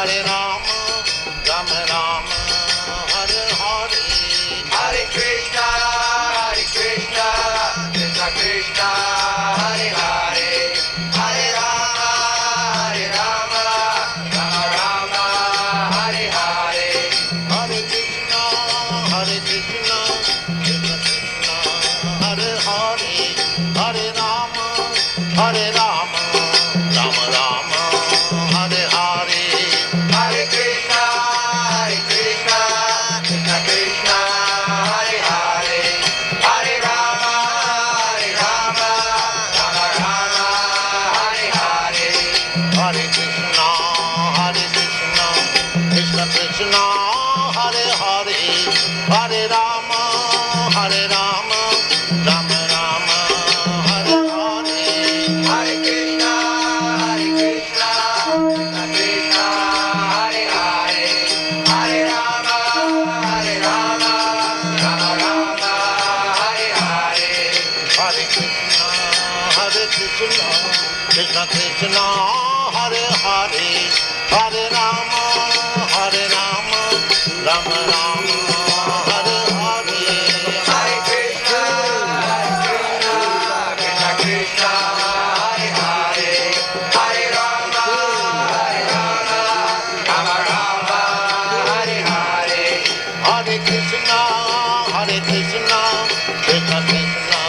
Hare Rama, Rama Rama, Hare Hare, Hare Krishna, Krishna Krishna, Hare Hare, Hare Rama, Rama Rama, Hare Hare, Hare Krishna, Krishna Krishna, Hare Hare, Hare Rama, Rama Rama, Hare Hare, Hare Krishna, Krishna Krishna, Hare Hare, Hare Rama, Rama Rama, Hare Hare, Hare Krishna, Krishna Krishna, Hare Hare, Hare Rama, Rama Rama, Hare Hare, Hare Krishna, Krishna Krishna, Hare Hare, Hare Rama, Rama Rama, Hare Hare, Hare Krishna, Krishna Krishna, Hare Hare, Hare Rama, Rama Rama, Hare Hare, Hare Krishna, Krishna Krishna, Hare Hare, Hare Rama, Rama Rama, Hare Hare, Hare Krishna, Krishna Krishna,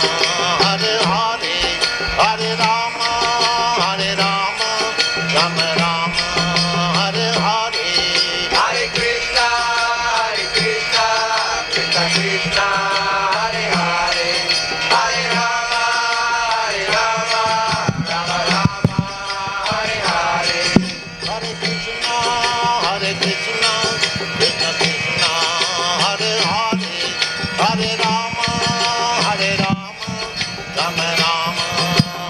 Hare Hare, Hare Rama, Rama Rama, Hare Hare, Hare Krishna, Krishna Krishna, Hare Hare, Hare Rama, Rama Rama, Hare Hare, Hare Krishna, Krishna Krishna, Hare Hare, Hare Rama, Rama Rama,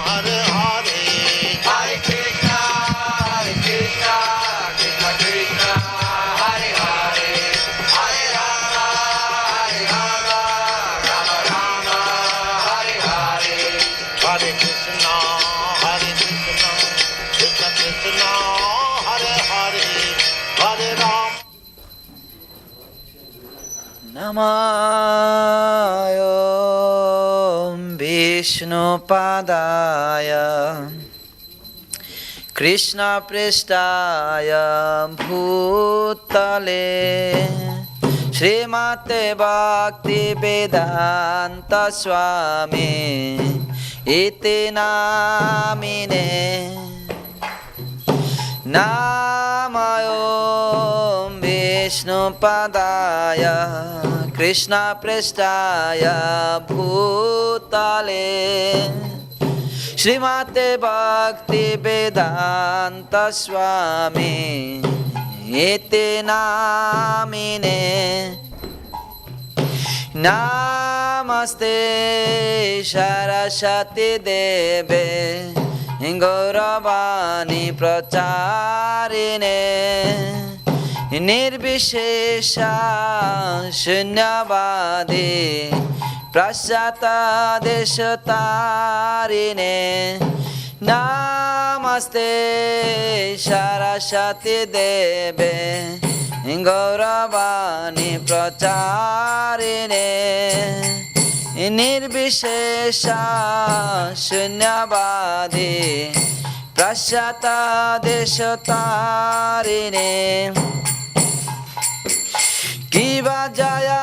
Hare Hare, Hare Krishna, Krishna Krishna, Hare Hare, Hare Rama, Rama Rama, Hare Hare, Hare Krishna, Krishna Krishna, Hare Hare, Hare Rama. Namo Vishnupadaya Krishna Prestaya Bhutale Srimate Bhaktivedanta Swami Iti Namine Namo Vishnupadaya Krishna Prestaya Bhutale Srimate Bhaktivedanta Swami Iti Namine Namaste Saraswati Deve Gauravani Pracharine Nirvishesha Shunyavadi Prashyata Deshatarine Namaste Saraswati Deve Gauravani Pracharine Nirvishesha Shunyavadi Prashyata Deshatarine Kiva Jaya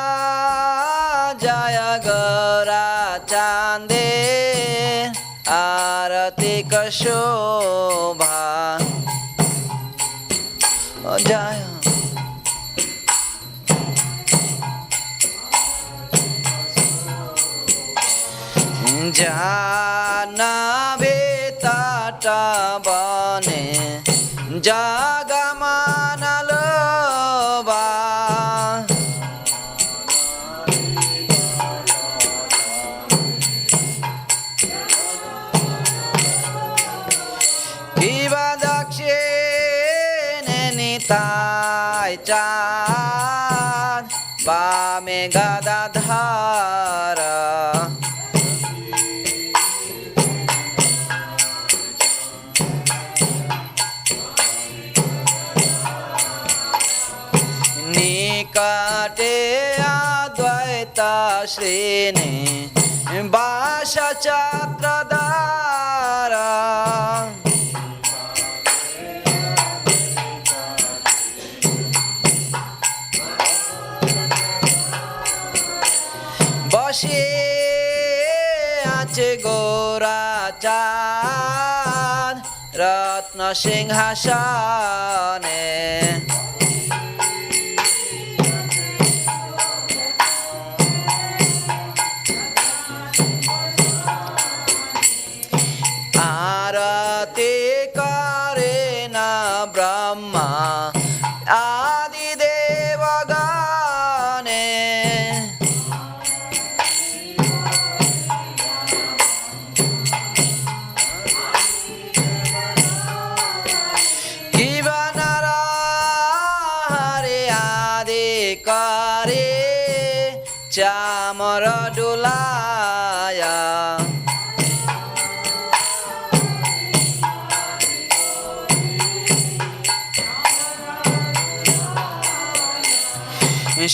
Jaya Gaura Chande Arati Kashobha Jaya Janabe Tata Bane Jagamana Loba Kiva Dakshine Nitai Chan Bame Gadadhara শ্রেণী বাসা চাত্রধারা বসে আছে গোরাচাঁদ রত্ন সিংহাসনে আরতি করে না ব্রহ্মা আদি দেবগণে কিবা নরহরি আদি করে চামর ডুলায়া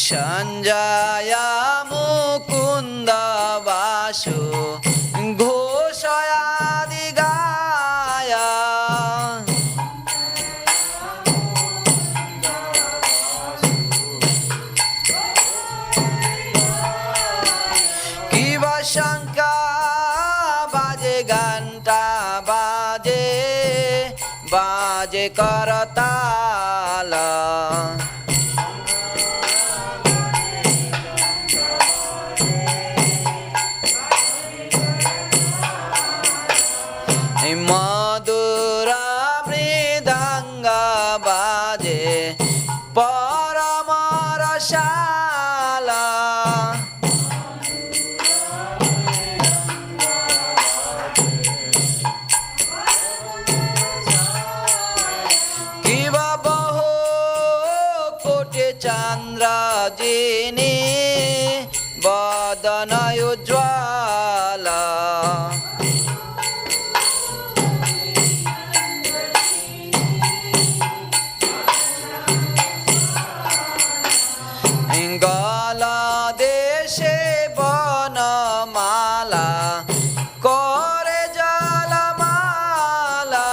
সঞ্জয় মুকুন্দ বাসু ঘোষয়াদি গায়া কিবা শঙ্কা বাজে ঘণ্টা বাজে বাজে করতাল মধুর মৃদঙ্গ বাজে পরম রসালা কিবা বহু কোটি চন্দ্র যিনি বদন উজ্জ্বলা গলা দেশে বনমালা করে জলমালা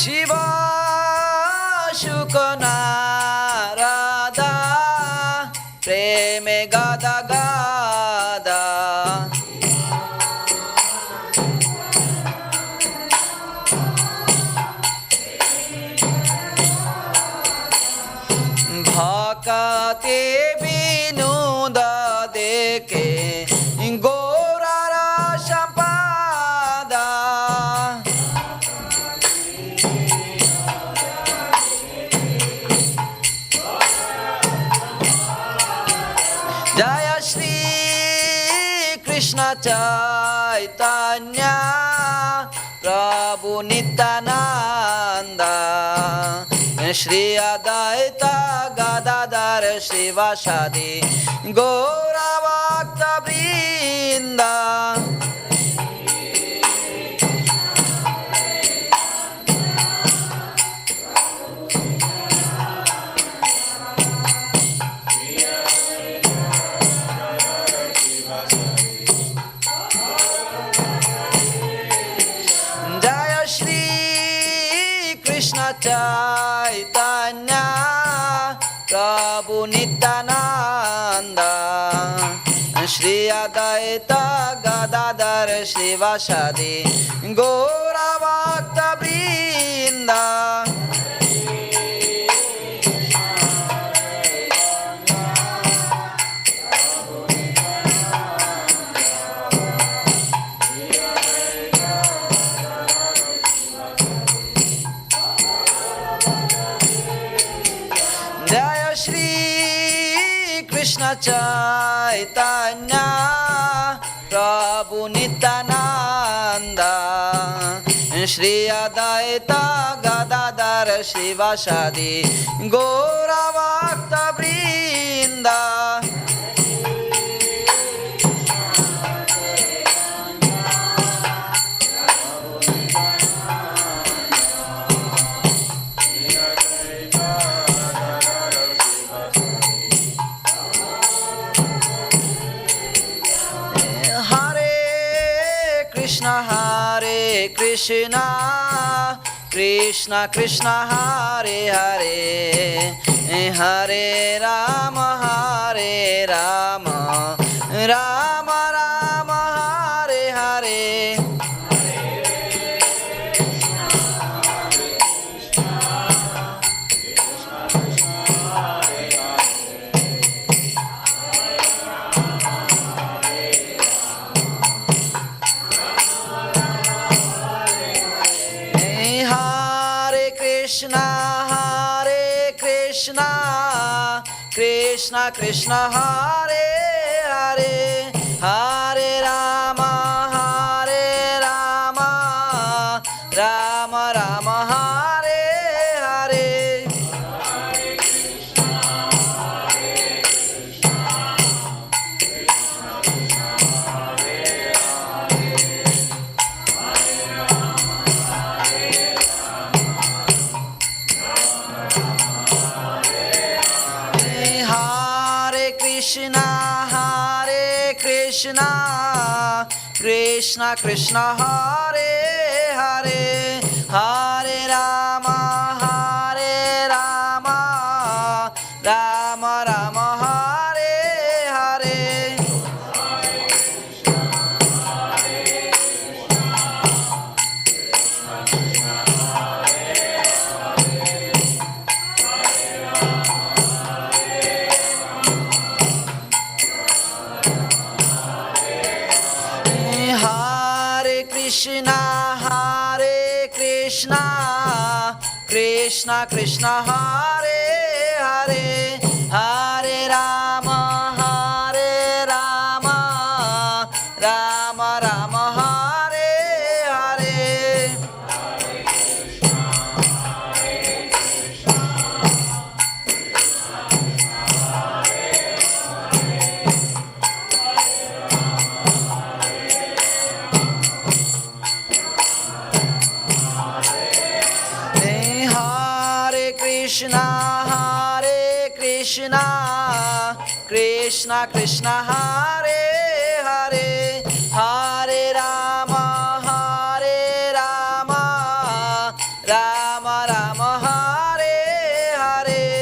শিব শুকনারাদা প্রেমে গাদা গাদা ভকতে বিনোদ দেখে গৌরার সম্পাদা জয় শ্রী কৃষ্ণ চৈতন্য প্রভু নিত্যানন্দ শ্রী অদ্বৈত গদাধর শিবাসাদি গৌরা ভক্ত বৃন্দ জয় শ্রী কৃষ্ণ চৈতন্য প্রভু নিত্যানন্দ শ্রী অদ্বৈত গদাধর শিবাসাদি গৌরা ভক্ত বৃন্দ জয় শ্রী কৃষ্ণ চৈতন্য প্রভু নিত্যানন্দ শ্রী অদ্বৈত গদাধর শিবাসাদি গৌরা ভক্ত বৃন্দ Krishna, Krishna Krishna Hare Hare, Hare Rama, Hare Rama, Rama Rama, Hare Hare. Krishna Krishna Hare Hare, Hare Rama, Hare Rama, Rama Rama, Hare Hare. Krishna, Krishna Krishna Hare Hare, Hare Rama, Hare Rama, Rama Rama, Hare Hare. Krishna, Krishna Hare Hare, Hare Rama, Hare Rama, Rama Rama, Hare Hare. Krishna, Krishna Hare Hare, Hare Rama, Hare Rama, Rama Rama, Hare Hare. Krishna, Krishna Hare Hare, Hare Rama, Hare Rama, Rama Rama, Hare Hare.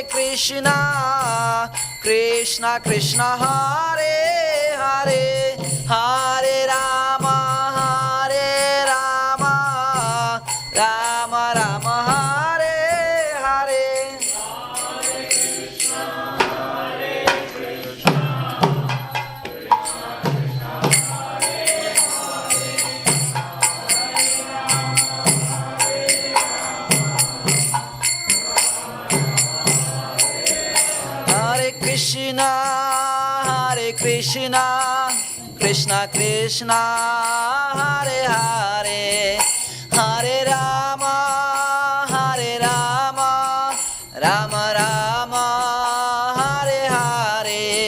Krishna, Krishna Krishna, Hare Hare, Hare Rama, Hare Rama, Rama Rama, Hare Hare. Hare Krishna, Hare Krishna, Krishna Krishna, Hare Hare, Hare Rama, Hare Rama, Hare Krishna, Hare Krishna, Krishna Krishna, Hare Hare, Hare Rama, Hare Rama, Rama Rama, Hare Hare.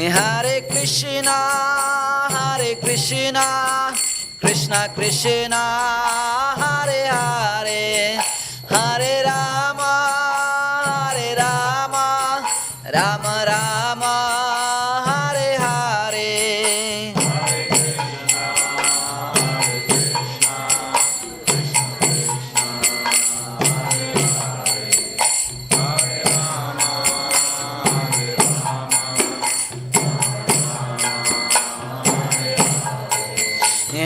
Hare Krishna, Hare Krishna, Krishna Krishna, Hare Hare, Hare Rama, Hare Hare Krishna, Hare Krishna, Krishna Krishna, Hare Hare, Hare Rama, Hare Rama, Rama Rama, Hare Hare.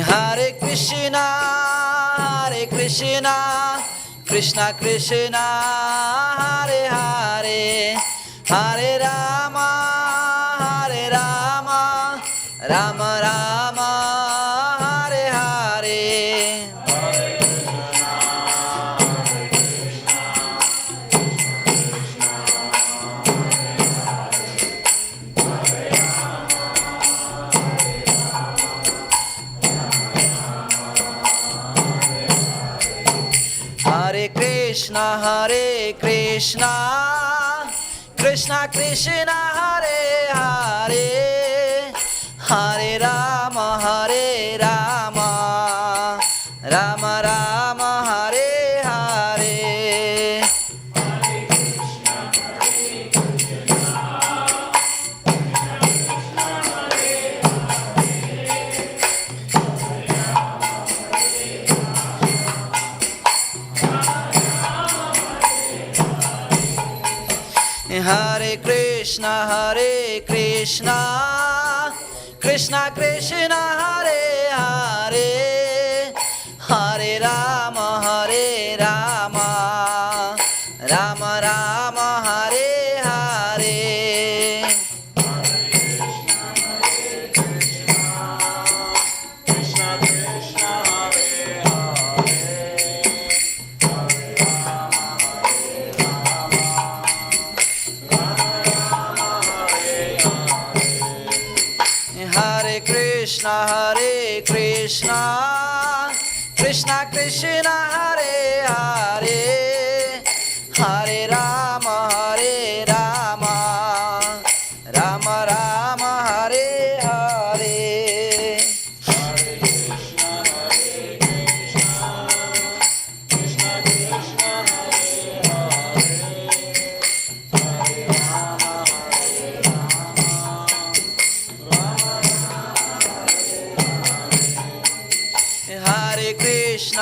Hare Krishna, Hare Krishna, Krishna Krishna, Hare Hare Krishna, Krishna Krishna, Hare Hare, Hare Rama, Rama Rama, Hare Hare. Hare Krishna, Krishna Krishna, Hare Hare, Hare Rama, Rama Rama, Hare Hare. Krishna Krishna, Hare Hare Krishna, Krishna Krishna, Hare Hare, Hare Rama, Rama Rama, Hare Hare.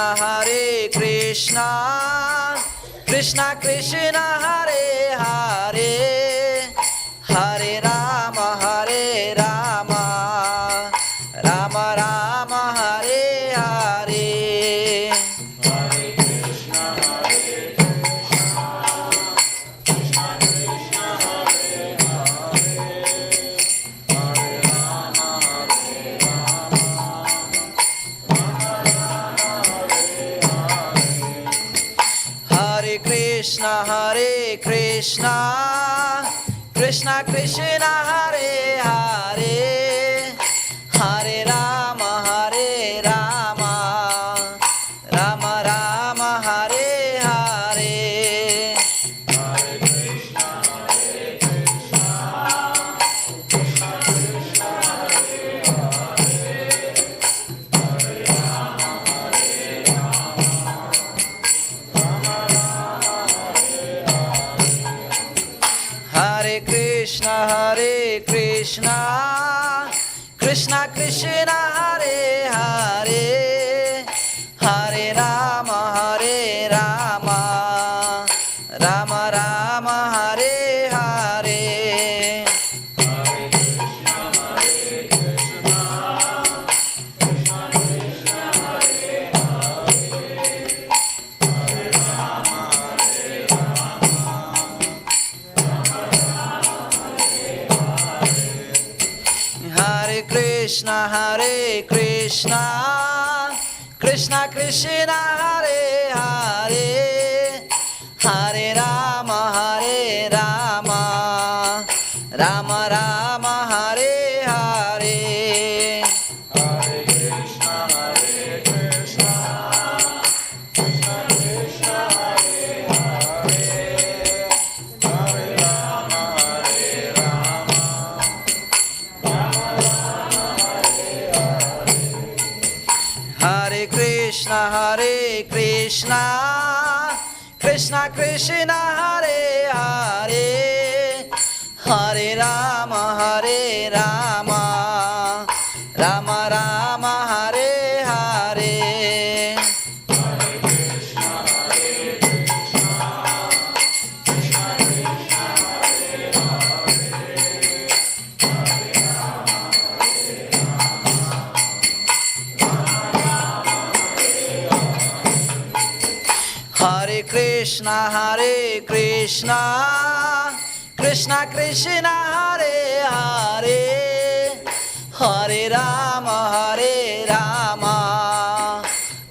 Hare Krishna, Krishna Krishna, Hare Hare, Hare Rama, Rama Rama, Hare Hare. Hare Krishna, Krishna Krishna, Hare Hare, Hare Rama, Rama Rama, Hare Hare. Hare Krishna, Krishna Krishna, Hare Hare, Hare Rama, Rama Rama, Hare Hare. Hare Krishna, Krishna Krishna, Hare Hare, Hare Rama, Rama Rama, Hare Hare. Hare Krishna, Krishna Krishna, Hare Hare, Hare Rama, Hare Krishna, Krishna Krishna, Hare Hare, Hare Rama, Rama Rama, Hare Hare. Hare Krishna, Krishna Krishna, Hare Hare, Hare Rama,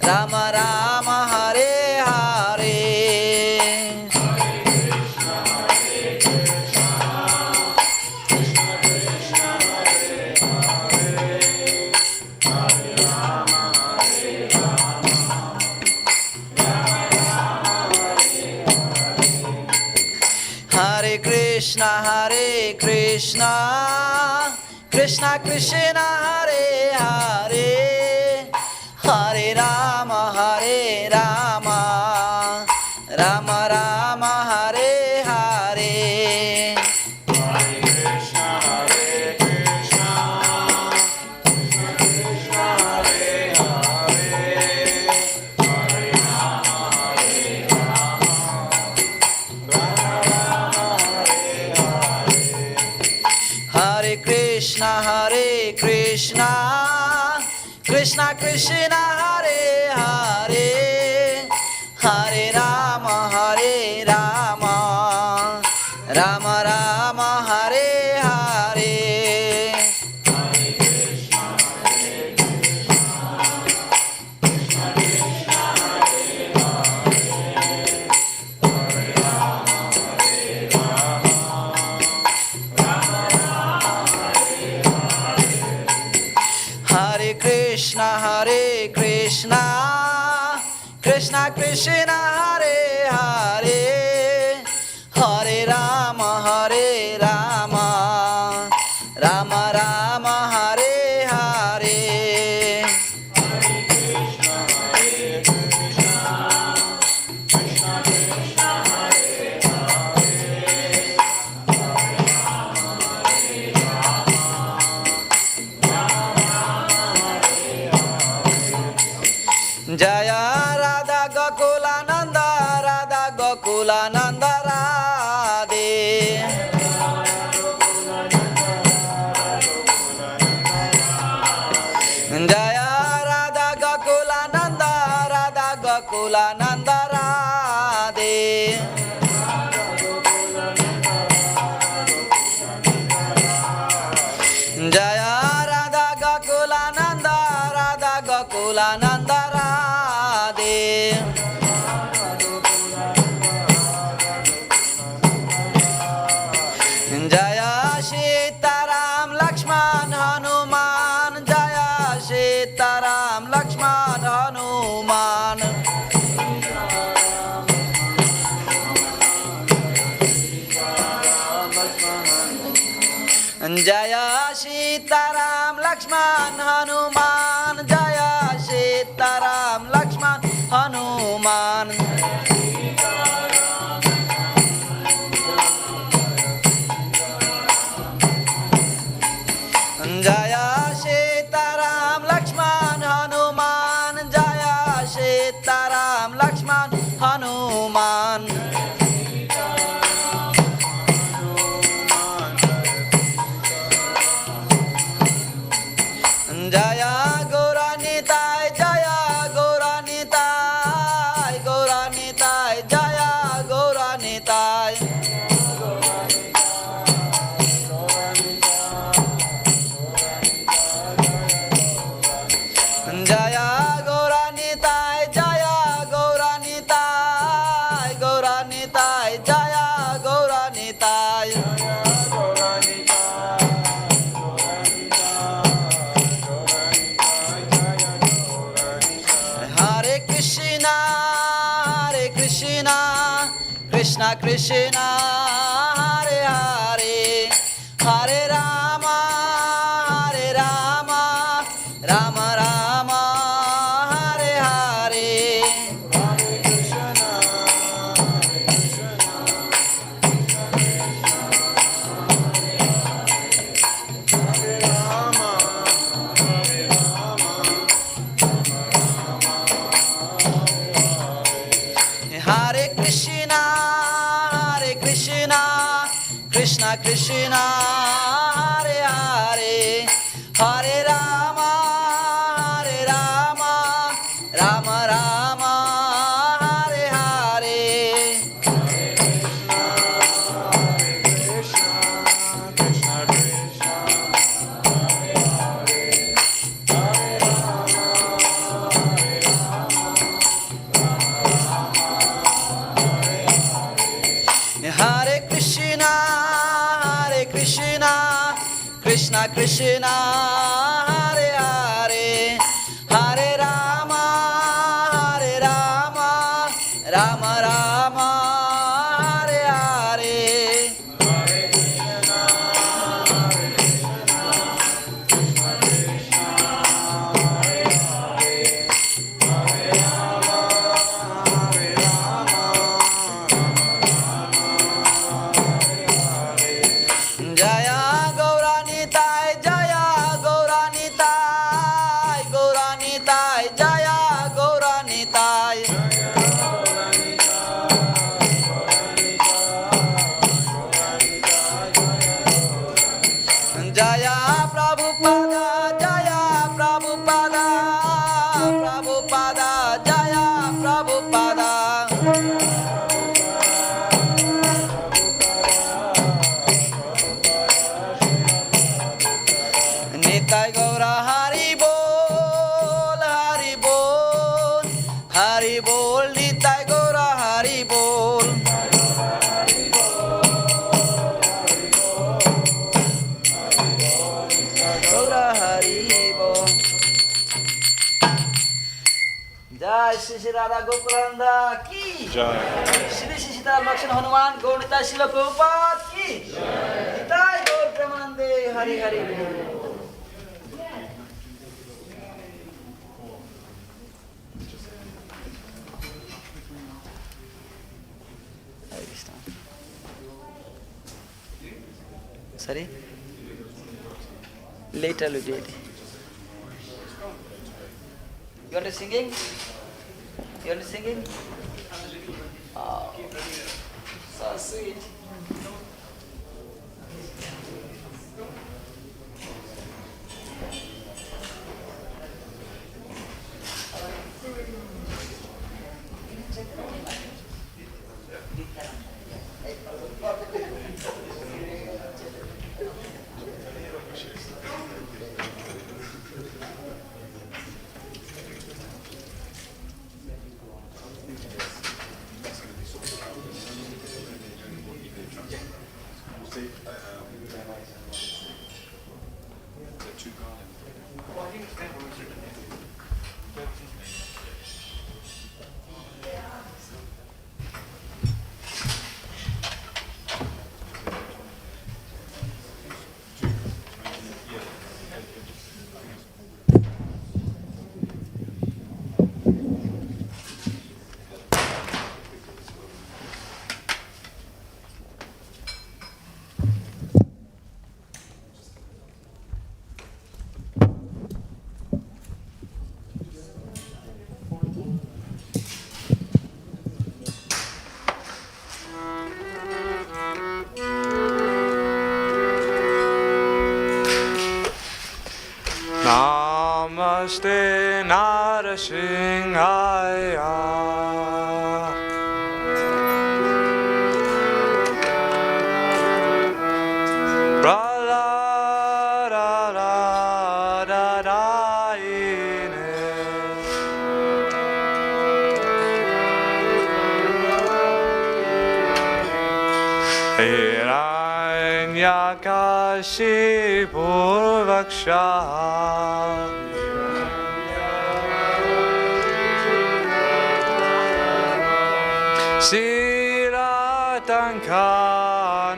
Rama Rama, Hare Hare. Krishna Hare Krishna Krishna Krishna Hare Hare Hare Rama Rama Rama Hare Hare Hare Krishna Hare Krishna Krishna Krishna Hare Hare Hare Rama Rama Rama Hare Hare Hare Krishna Krishna Krishna Hare Hare Hare Rama Rama Rama Hare Hare Hare Krishna Hare Krishna Krishna Krishna Hare Hare Hare Rama Rama Rama Hare Hare Hare Krishna Krishna Krishna Hare Hare Hare Rama Rama Rama Hare Hare Hare Krishna Hare Krishna Krishna Krishna Hare Jaya Radha Gokulananda Radha Gokulananda Radhe Jaya Radha Gokulananda Radha Gokulananda Radhe Jaya Radha Gokulananda Radha Gokulananda Radhe Jaya Sitaram Lakshman Hanuman Jaya Sitaram Lakshman Hanuman Jaya Sitaram Lakshman Hanuman Jaya Sitaram Lakshman Hanuman Jaya Sitaram Lakshman Hanuman Jaya Sitaram Lakshman Hanuman Jaya Gauranitai Jaya Gauranitai Gauranitai Jaya Gauranitai Jaya Gauranitai Jaya Gauranitai Gauranitai Jaya Gauranitai Hare Krishna Krishna Krishna Hare Hare Hare Rama Rama Rama Hare Hare Hare Krishna Hare Krishna Hare Rama Hare Krishna Krishna Krishna Hare Hare Hare Rama Rama Rama Hare Hare Krishna Krishna Krishna Hare Hare Hare Rama Hare Krishna Krishna Krishna Hare Hare Hare Rama Rama Rama Hare Hare Hare Hari bol, Nitai Gora Hari bol. Gora Hari bol. Jai Shri Shri Radha Gokulanda ki. Jai. Shri Shri Sitaram Lakshman Hanuman Gaurita Shila Prabhupada ki. Nitai Gaur Premanande Hari Hari bol. Sorry? Later we did. You want to singing? You want to singing? Oh, so sweet. Namaste Narasimhaya. Hiranyakashipu Vaksha Siratanka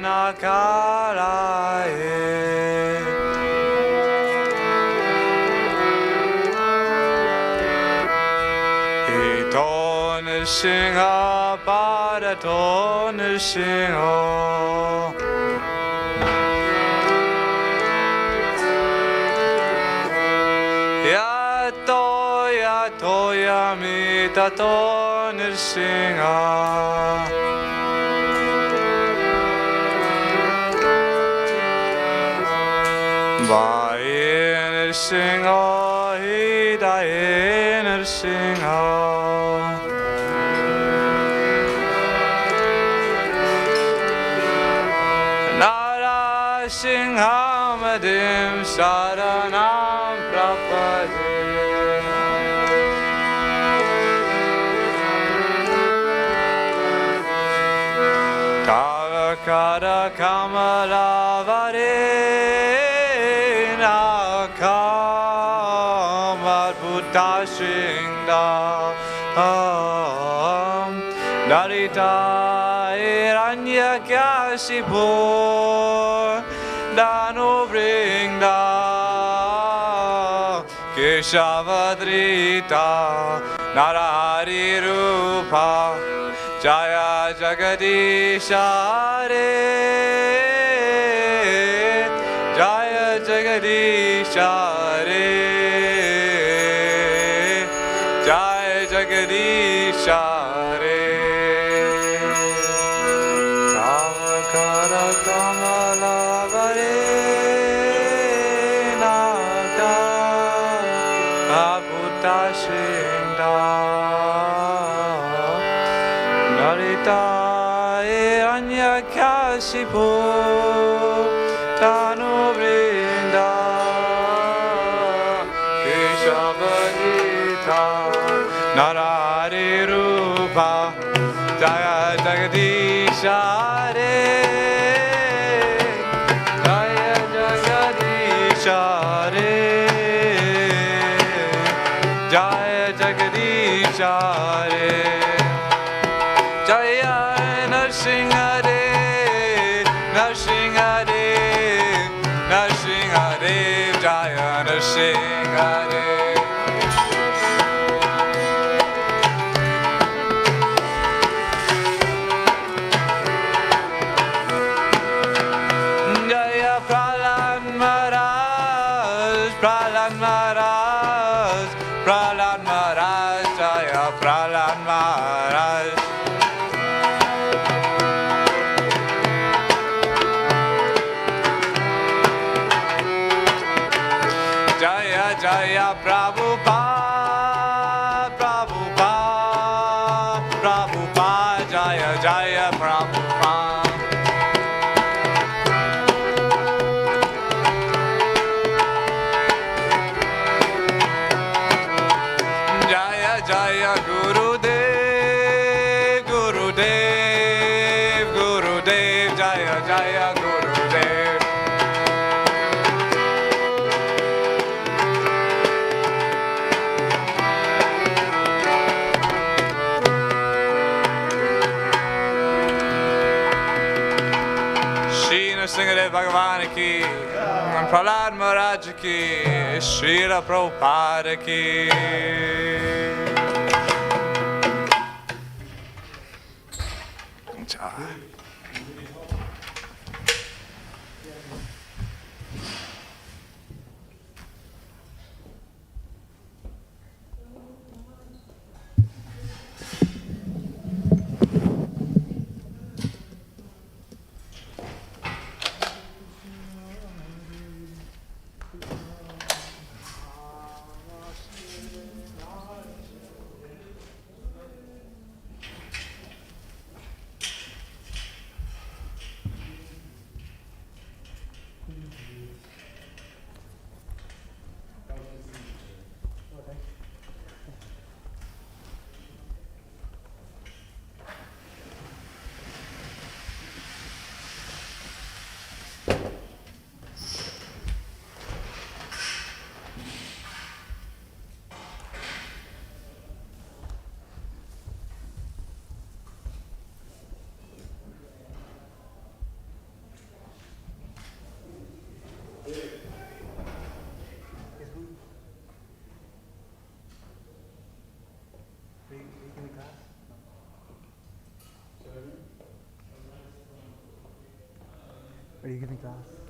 Nakaraye Ito Nishinga Parato Nishingo Yato Yato Yamitato Nishinga Vaye Nishinga Hidaye Nishinga Narasingamadim Saranam Prapade Kara Kamala Varena Kamal Buddha Singda Narita Iranya Kasipo Dano Bringda Keshavadrita Narari Rupa Jaya Jagadisha Hare Jaya Jagadisha Hare Jaya Jagadisha Hare Kamakara Kamala Varena Abhuta Shinda Narita Anyakashipu Tanu Brinda Keshavadita Nara Hari Rupa Jaya Jagadisha Hare Jaya Jagadisha Hare Jaya Jagadisha Hare Jaya Narsingha Hare Narsingha Hare Narsingha Hare Jaya Narsingha Hare Prahlad Maharaj, Prahlad Maharaj, Jaya Prahlad Maharaj. Jaya Jaya Prabhupada, Prabhupada, Prabhupada, Jaya Jaya Prabhupada. Jaya Gurudev, Gurudev, Gurudev, Jaya Jaya Gurudev. Shri Nrsimhadev Bhagavan ki, Prahlad Maharaj ki, Srila Prabhupada ki. Are you giving class?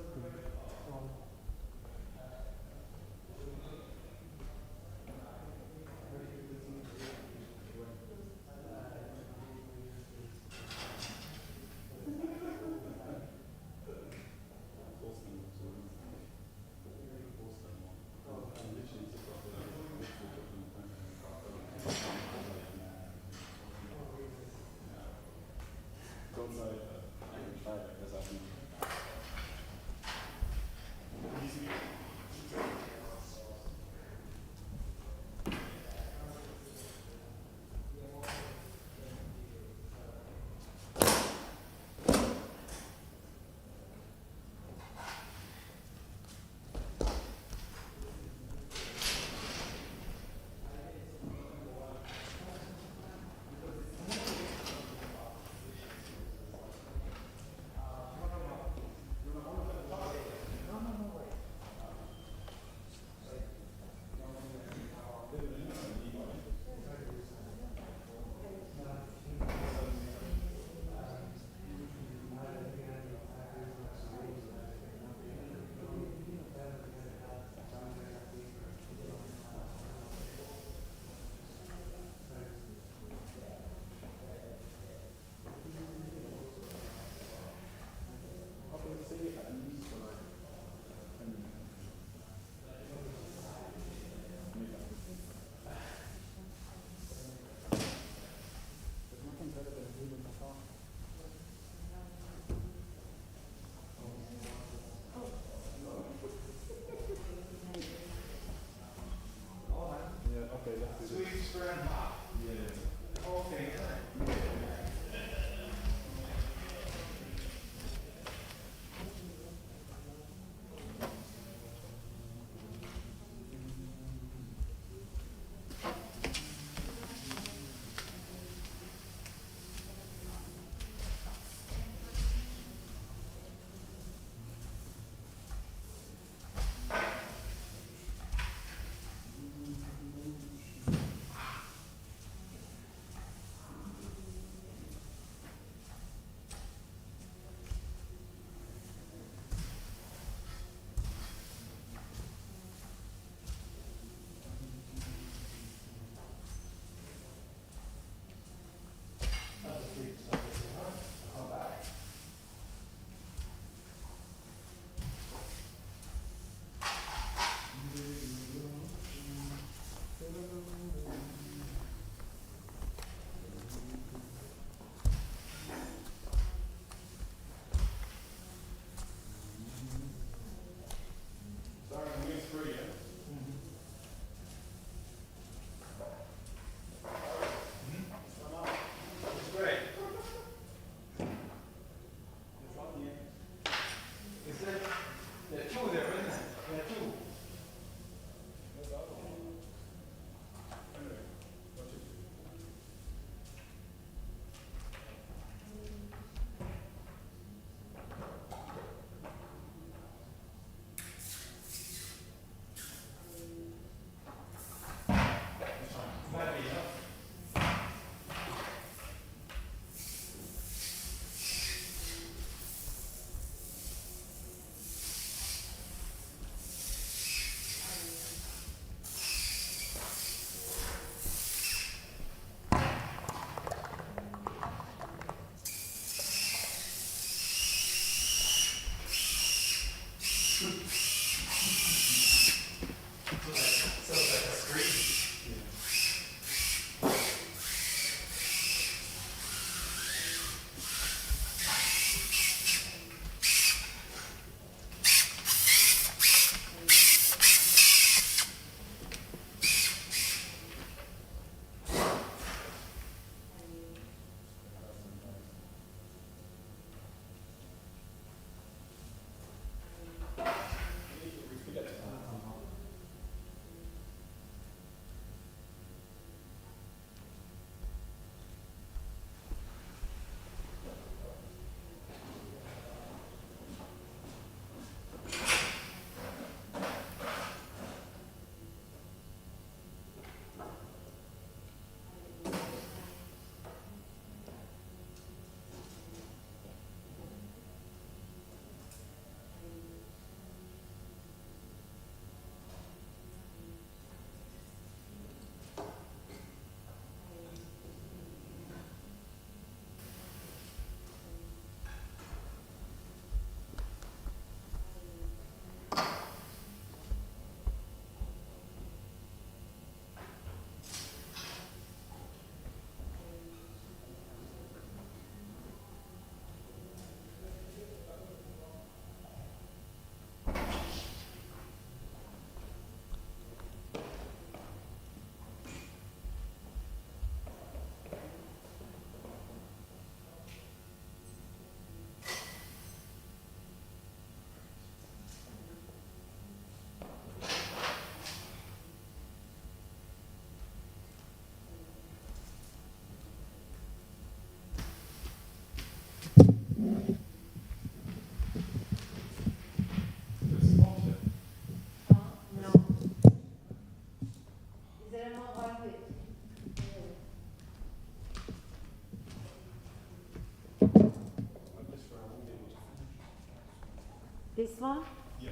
This one? Yeah.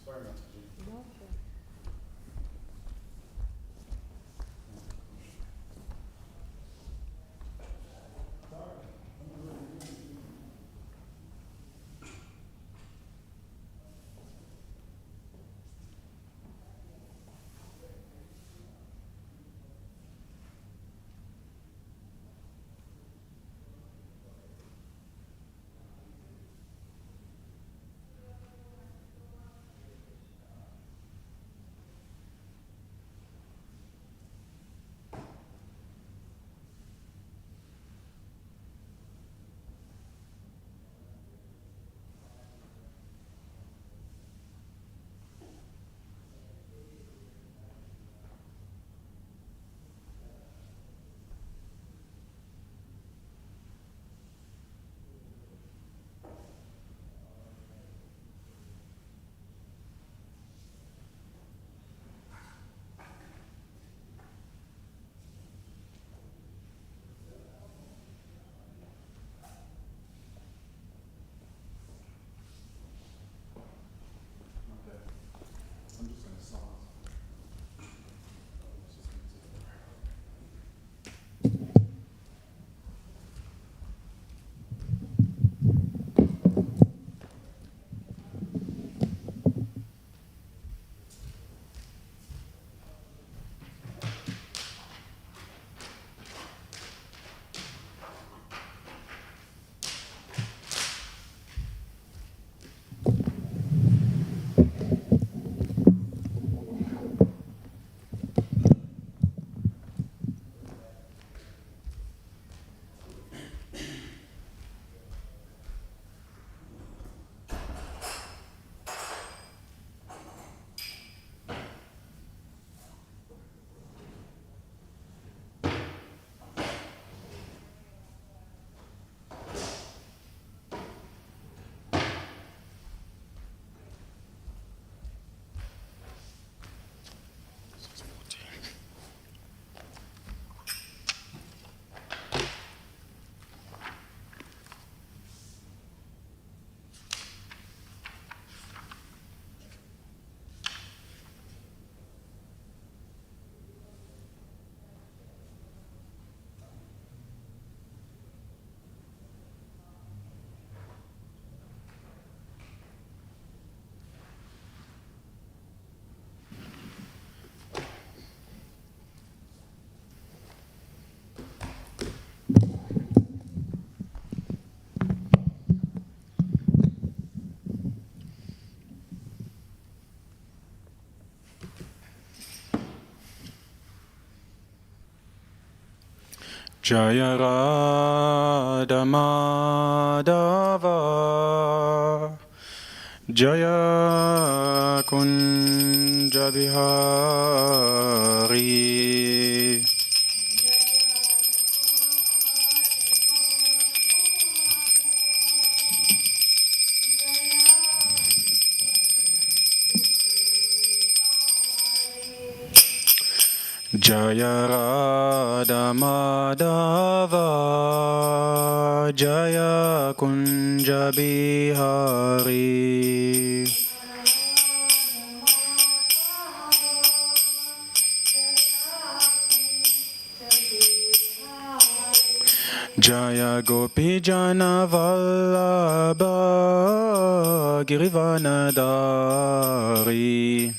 Sorry about that. No, sure. Okay. I'm just gonna stop. Jaya Radha Madhava Jaya Kunja Bihari Jaya Radha Madhava Jaya Kunja Bihari Jaya Gopi Jana Vallabha Girivanadari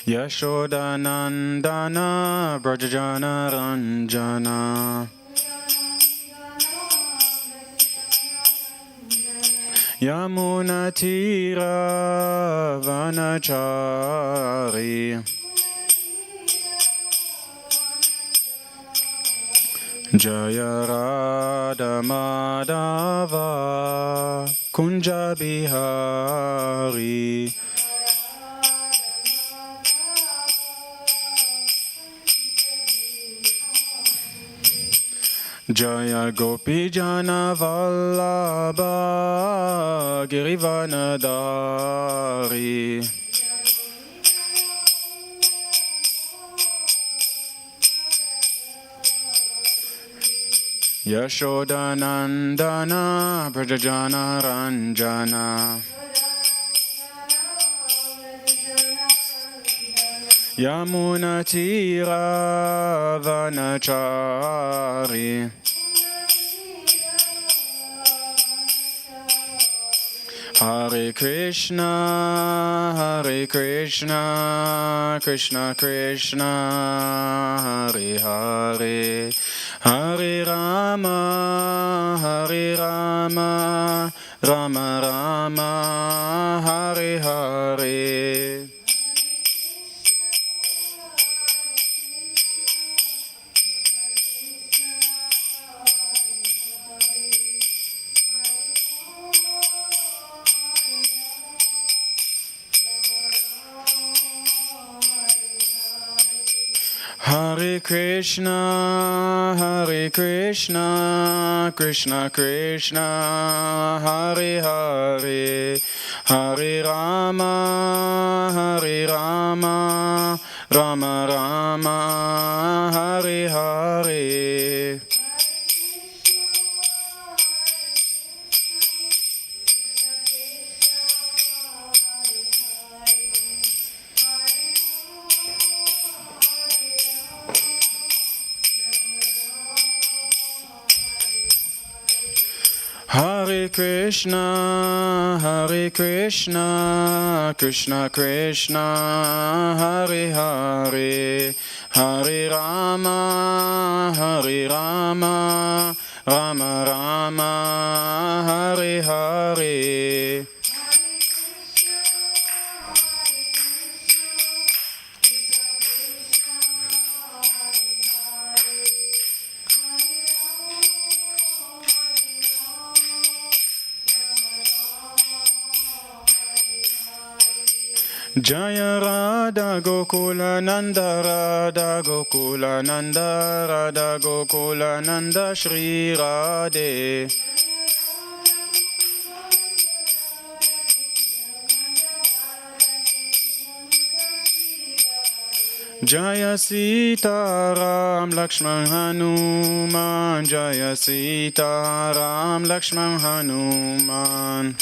Yashodanandana Brajajana Ranjana Yamuna Tira Vanachari Jaya Radha Madhava Kunja Bihari Jaya Gopi Jana Vallabha Girivanadari Yashodanandana Brajajana Ranjana Yamunatira Vanachari Hare Krishna, Krishna Krishna, Hare Hare, Hare Rama, Rama Rama, Hare Hare. Hare Krishna, Krishna Krishna, Hare Hare, Hare Rama, Rama Rama, Hare Hare. Hare Krishna, Krishna Krishna, Hare Hare, Hare Rama, Rama Rama, Hare Hare. Jaya Radha Gokula Nanda Radha Gokula Nanda Radha Gokula Nanda Shri Radhe. Jaya Sita Ram Lakshman Hanuman Jaya Sita Ram Lakshman Hanuman.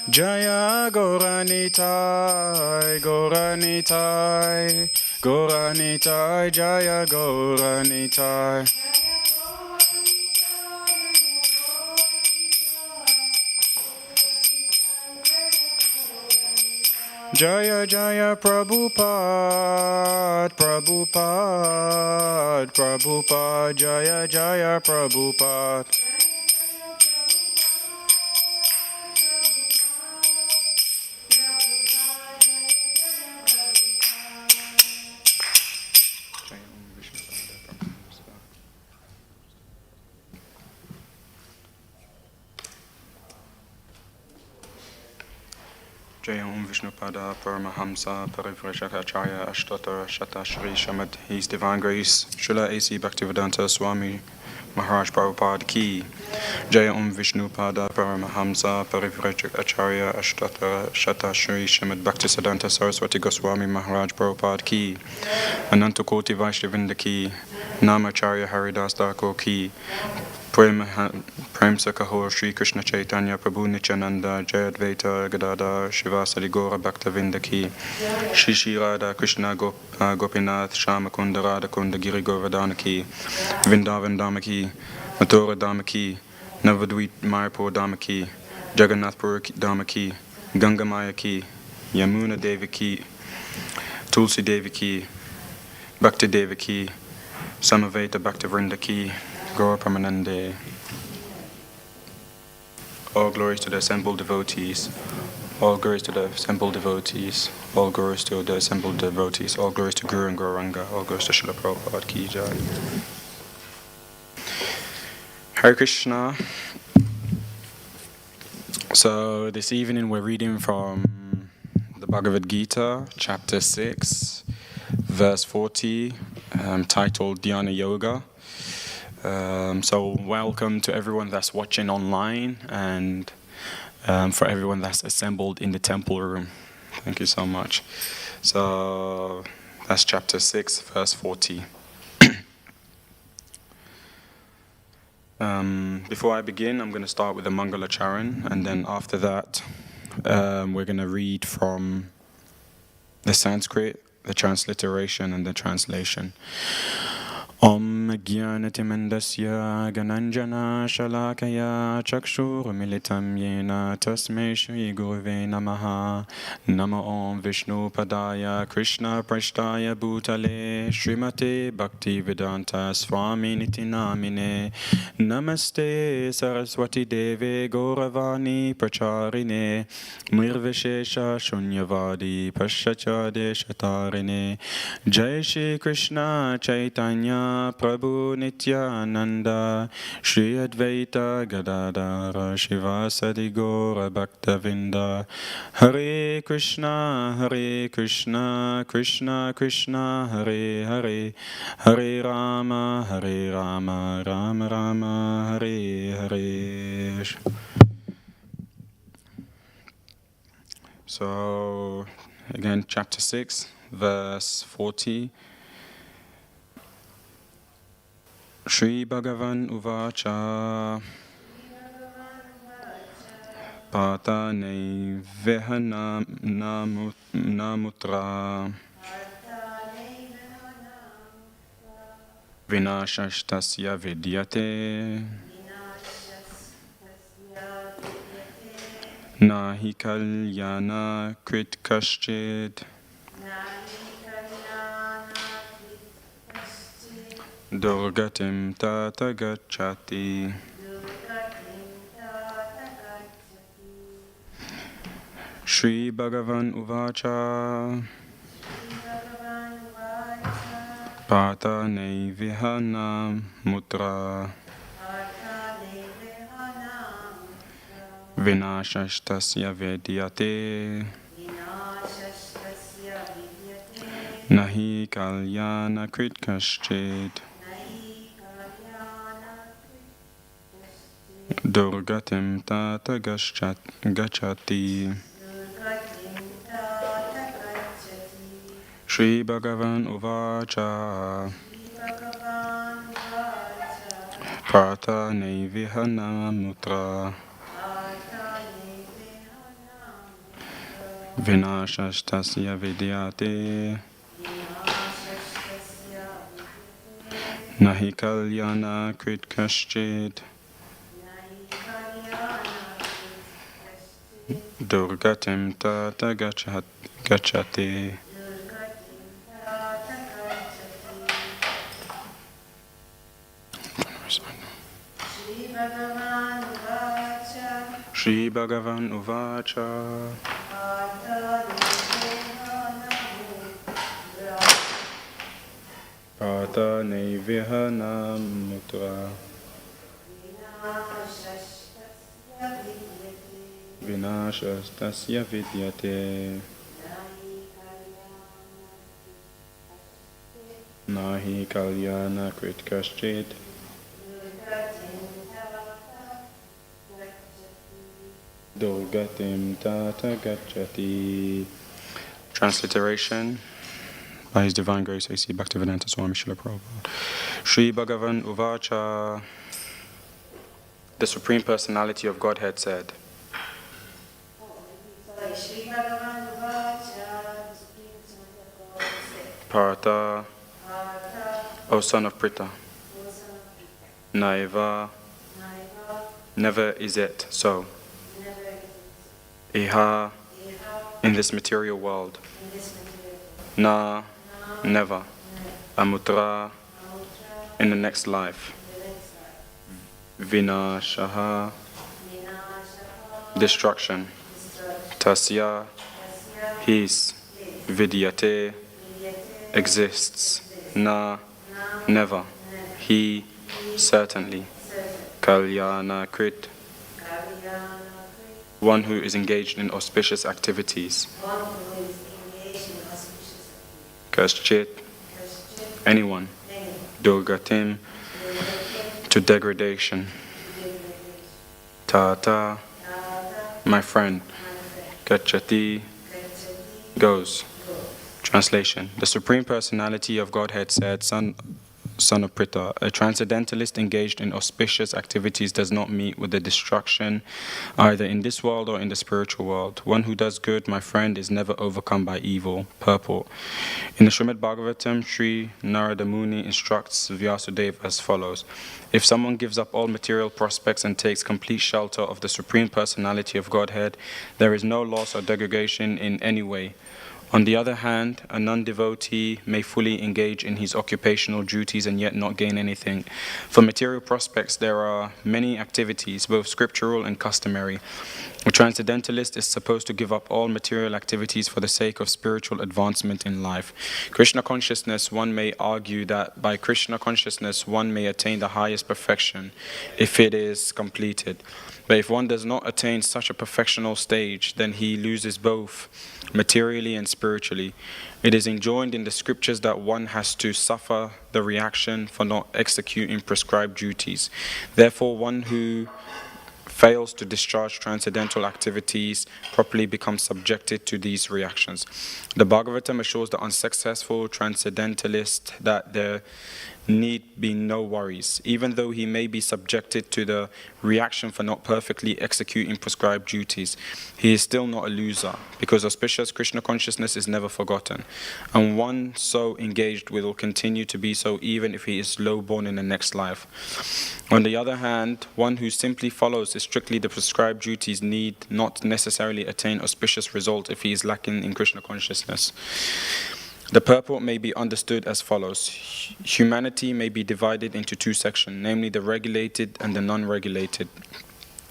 Jaya Goranitai, Jaya Goranitai. Jaya Jaya Prabhupada, Jaya Jaya Prabhupada. Jaya Om Vishnupada Paramahamsa Parivrajacharya Ashtotara Shata Shri Shamad His Divine Grace Srila A.C. Bhaktivedanta Swami Maharaj Prabhupada Ki. Jaya Om Vishnupada Paramahamsa Parivrajacharya Ashtotara Shata Shri Shamad Bhaktivedanta Saraswati Goswami Maharaj Prabhupada Ki. Ananta Koti Vaishnavinda Ki. Namacharya Haridas Thakur Ki. Prem Sakahor Shri Krishna Chaitanya Prabhu Nityananda Jayadvaita Gadada Shivasadi Gora Bhaktavinda Ki. Shri Shri Radha Krishna Gopinath Shamakunda Radha Kunda Giri Govardhana Ki. Vrindavan Dhamma Ki. Mathura Dhamma Ki. Navadvip Mayapur Dhamma Ki. Jagannath Pur Dhamma Ki. Ganga Maya Ki. Yamuna Devi Ki. Tulsi Devi Ki. Bhakti Devi Ki. Samaveta Bhaktivrinda Ki. Gaura Pramanande. All glories to the assembled devotees. All glories to the assembled devotees. All glories to the assembled devotees. All glories to Guru and Gauranga. All glories to Srila Prabhupada Ki Jai. Hare Krishna. So this evening we're reading from the Bhagavad Gita, chapter 6, verse 40, titled Dhyana Yoga. So welcome to everyone that's watching online and for everyone that's assembled in the temple room. Thank you so much. So that's chapter 6, verse 40. Before I begin, I'm going to start with the Mangala Charan, and then after that, we're going to read from the Sanskrit, the transliteration, and the translation. Om Jnanatimandasya Gananjana Shalakaya Chakshurmilitam Yena Tasmai Shri Guruve Namaha. Namo Om Vishnu Padaya Krishna Prashtaya Bhutale Srimate Bhaktivedanta Swami Niti Namine. Namaste Saraswati Deve Gauravani Pracharine Nirvishesha Shunyavadi Pashachade Shatarine. Jai Shri Krishna Chaitanya Prabhu Nityananda Shri Advaita Gadadara Shivasadi Gaura Bhaktavinda. Hare Krishna Krishna Krishna Hare Hare, Hare Rama Rama Rama Hare Hare. So again, chapter 6, verse 40. Shri Bhagavan Uvacha Patane Vehana Namutra Vinashashtasya Vidyate Nahi Kalyana Krit Kashchid Durgatim Tata Gacchati. Shri Bhagavan Uvacha Patane Vihana Mutra Vinashashtasya Vidyate Nahi Kalyana Krit Kashchid Durgatim Tata Gacchati. Shri Bhagavan Uvacha Pratane Vihana Mutra Vinashashtasya Vidyate Nahi Kalyana Krit Kashchid Durgatim Tata Gacchati. Shri Bhagavan Uvacha Patane Vihana Mutra Vinashastasya Vidyate Nahi Kalyana Krit Kashchid Durgatim Tata Gacchati. Transliteration by His Divine Grace A.C. Bhaktivedanta Swami Srila Prabhupada. Shri Bhagavan Uvacha, the Supreme Personality of Godhead said, Partha, O son of Pritha, Naiva, never is it so. Iha, in this material world. Na, never. Amutra, in the next life. Vinashaha, destruction. Tasya, his. Vidyate, exists. Na, never. He, certainly. Kalyana Krit, one who is engaged in auspicious activities. Kaschit, anyone. Durgatim, to degradation. Tata, my friend. Gacchati, goes. Translation. The Supreme Personality of Godhead said, Son of Pritha, a transcendentalist engaged in auspicious activities does not meet with the destruction either in this world or in the spiritual world. One who does good, my friend, is never overcome by evil. Purport. In the Srimad Bhagavatam, Sri Narada Muni instructs Vyasudeva as follows. If someone gives up all material prospects and takes complete shelter of the Supreme Personality of Godhead, there is no loss or degradation in any way. On the other hand, a non-devotee may fully engage in his occupational duties and yet not gain anything. For material prospects, there are many activities, both scriptural and customary. A transcendentalist is supposed to give up all material activities for the sake of spiritual advancement in life. Krishna consciousness, one may argue that by Krishna consciousness, one may attain the highest perfection if it is completed. But if one does not attain such a perfectional stage, then he loses both materially and spiritually. It is enjoined in the scriptures that one has to suffer the reaction for not executing prescribed duties. Therefore, one who fails to discharge transcendental activities properly becomes subjected to these reactions. The Bhagavatam assures the unsuccessful transcendentalist that there need be no worries, even though he may be subjected to the reaction for not perfectly executing prescribed duties. He is still not a loser, because auspicious Krishna consciousness is never forgotten, and one so engaged will continue to be so even if he is low-born in the next life. On the other hand, one who simply follows strictly the prescribed duties need not necessarily attain auspicious result if he is lacking in Krishna consciousness. The purport may be understood as follows. Humanity may be divided into two sections, namely the regulated and the non-regulated.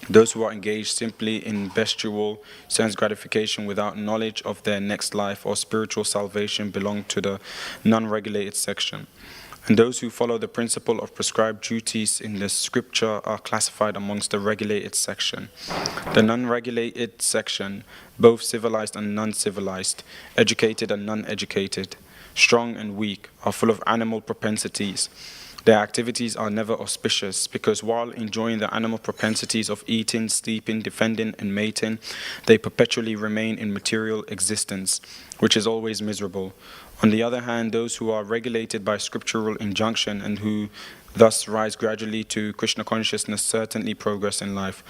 Those who are engaged simply in bestial sense gratification without knowledge of their next life or spiritual salvation belong to the non-regulated section. And those who follow the principle of prescribed duties in the scripture are classified amongst the regulated section. The non-regulated section, both civilized and non-civilized, educated and non-educated, strong and weak, are full of animal propensities. Their activities are never auspicious because while enjoying the animal propensities of eating, sleeping, defending, and mating, they perpetually remain in material existence, which is always miserable. On the other hand, those who are regulated by scriptural injunction and who thus rise gradually to Krishna consciousness certainly progress in life.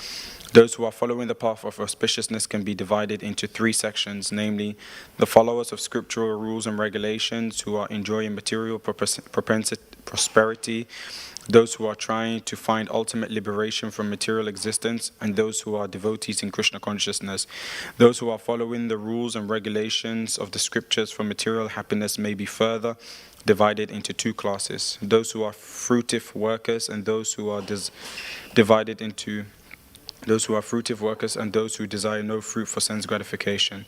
Those who are following the path of auspiciousness can be divided into three sections, namely the followers of scriptural rules and regulations who are enjoying material prosperity, those who are trying to find ultimate liberation from material existence, and those who are devotees in Krishna consciousness. Those who are following the rules and regulations of the scriptures for material happiness may be further divided into two classes, those who are fruitive workers and those who are divided into those who are fruitive workers and those who desire no fruit for sense gratification.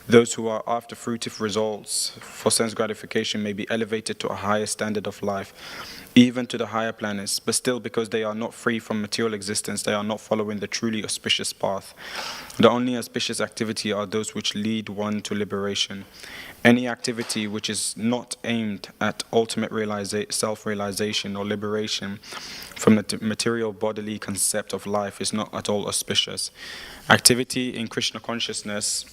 Those who are after fruitive results for sense gratification may be elevated to a higher standard of life, even to the higher planets, but still because they are not free from material existence, they are not following the truly auspicious path. The only auspicious activity are those which lead one to liberation. Any activity which is not aimed at ultimate self-realization or liberation from the material bodily concept of life is not at all auspicious. Activity in Krishna consciousness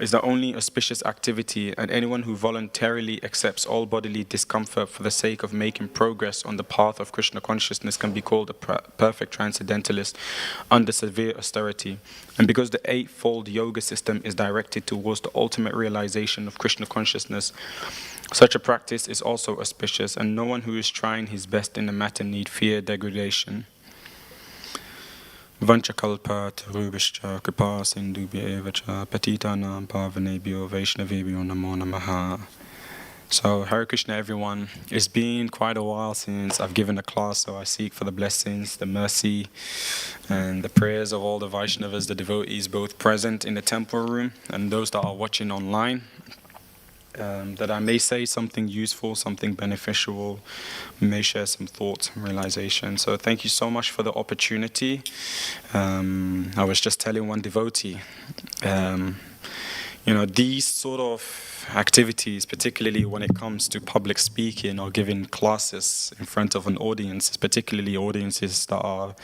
is the only auspicious activity, and anyone who voluntarily accepts all bodily discomfort for the sake of making progress on the path of Krishna consciousness can be called a perfect transcendentalist under severe austerity. And because the eightfold yoga system is directed towards the ultimate realization of Krishna consciousness, such a practice is also auspicious, and no one who is trying his best in the matter need fear degradation. Vanchakalpa tarubhishcha kripa sindhubhya eva cha patitanam pavanebhyo vaishnavebhyo namo namaha. So, Hare Krishna everyone. It's been quite a while since I've given a class, so I seek for the blessings, the mercy, and the prayers of all the Vaishnavas, the devotees, both present in the temple room and those that are watching online. That I may say something useful, something beneficial, may share some thoughts and realization. So thank you so much for the opportunity. I was just telling one devotee, these sort of activities, particularly when it comes to public speaking or giving classes in front of an audience, particularly audiences that are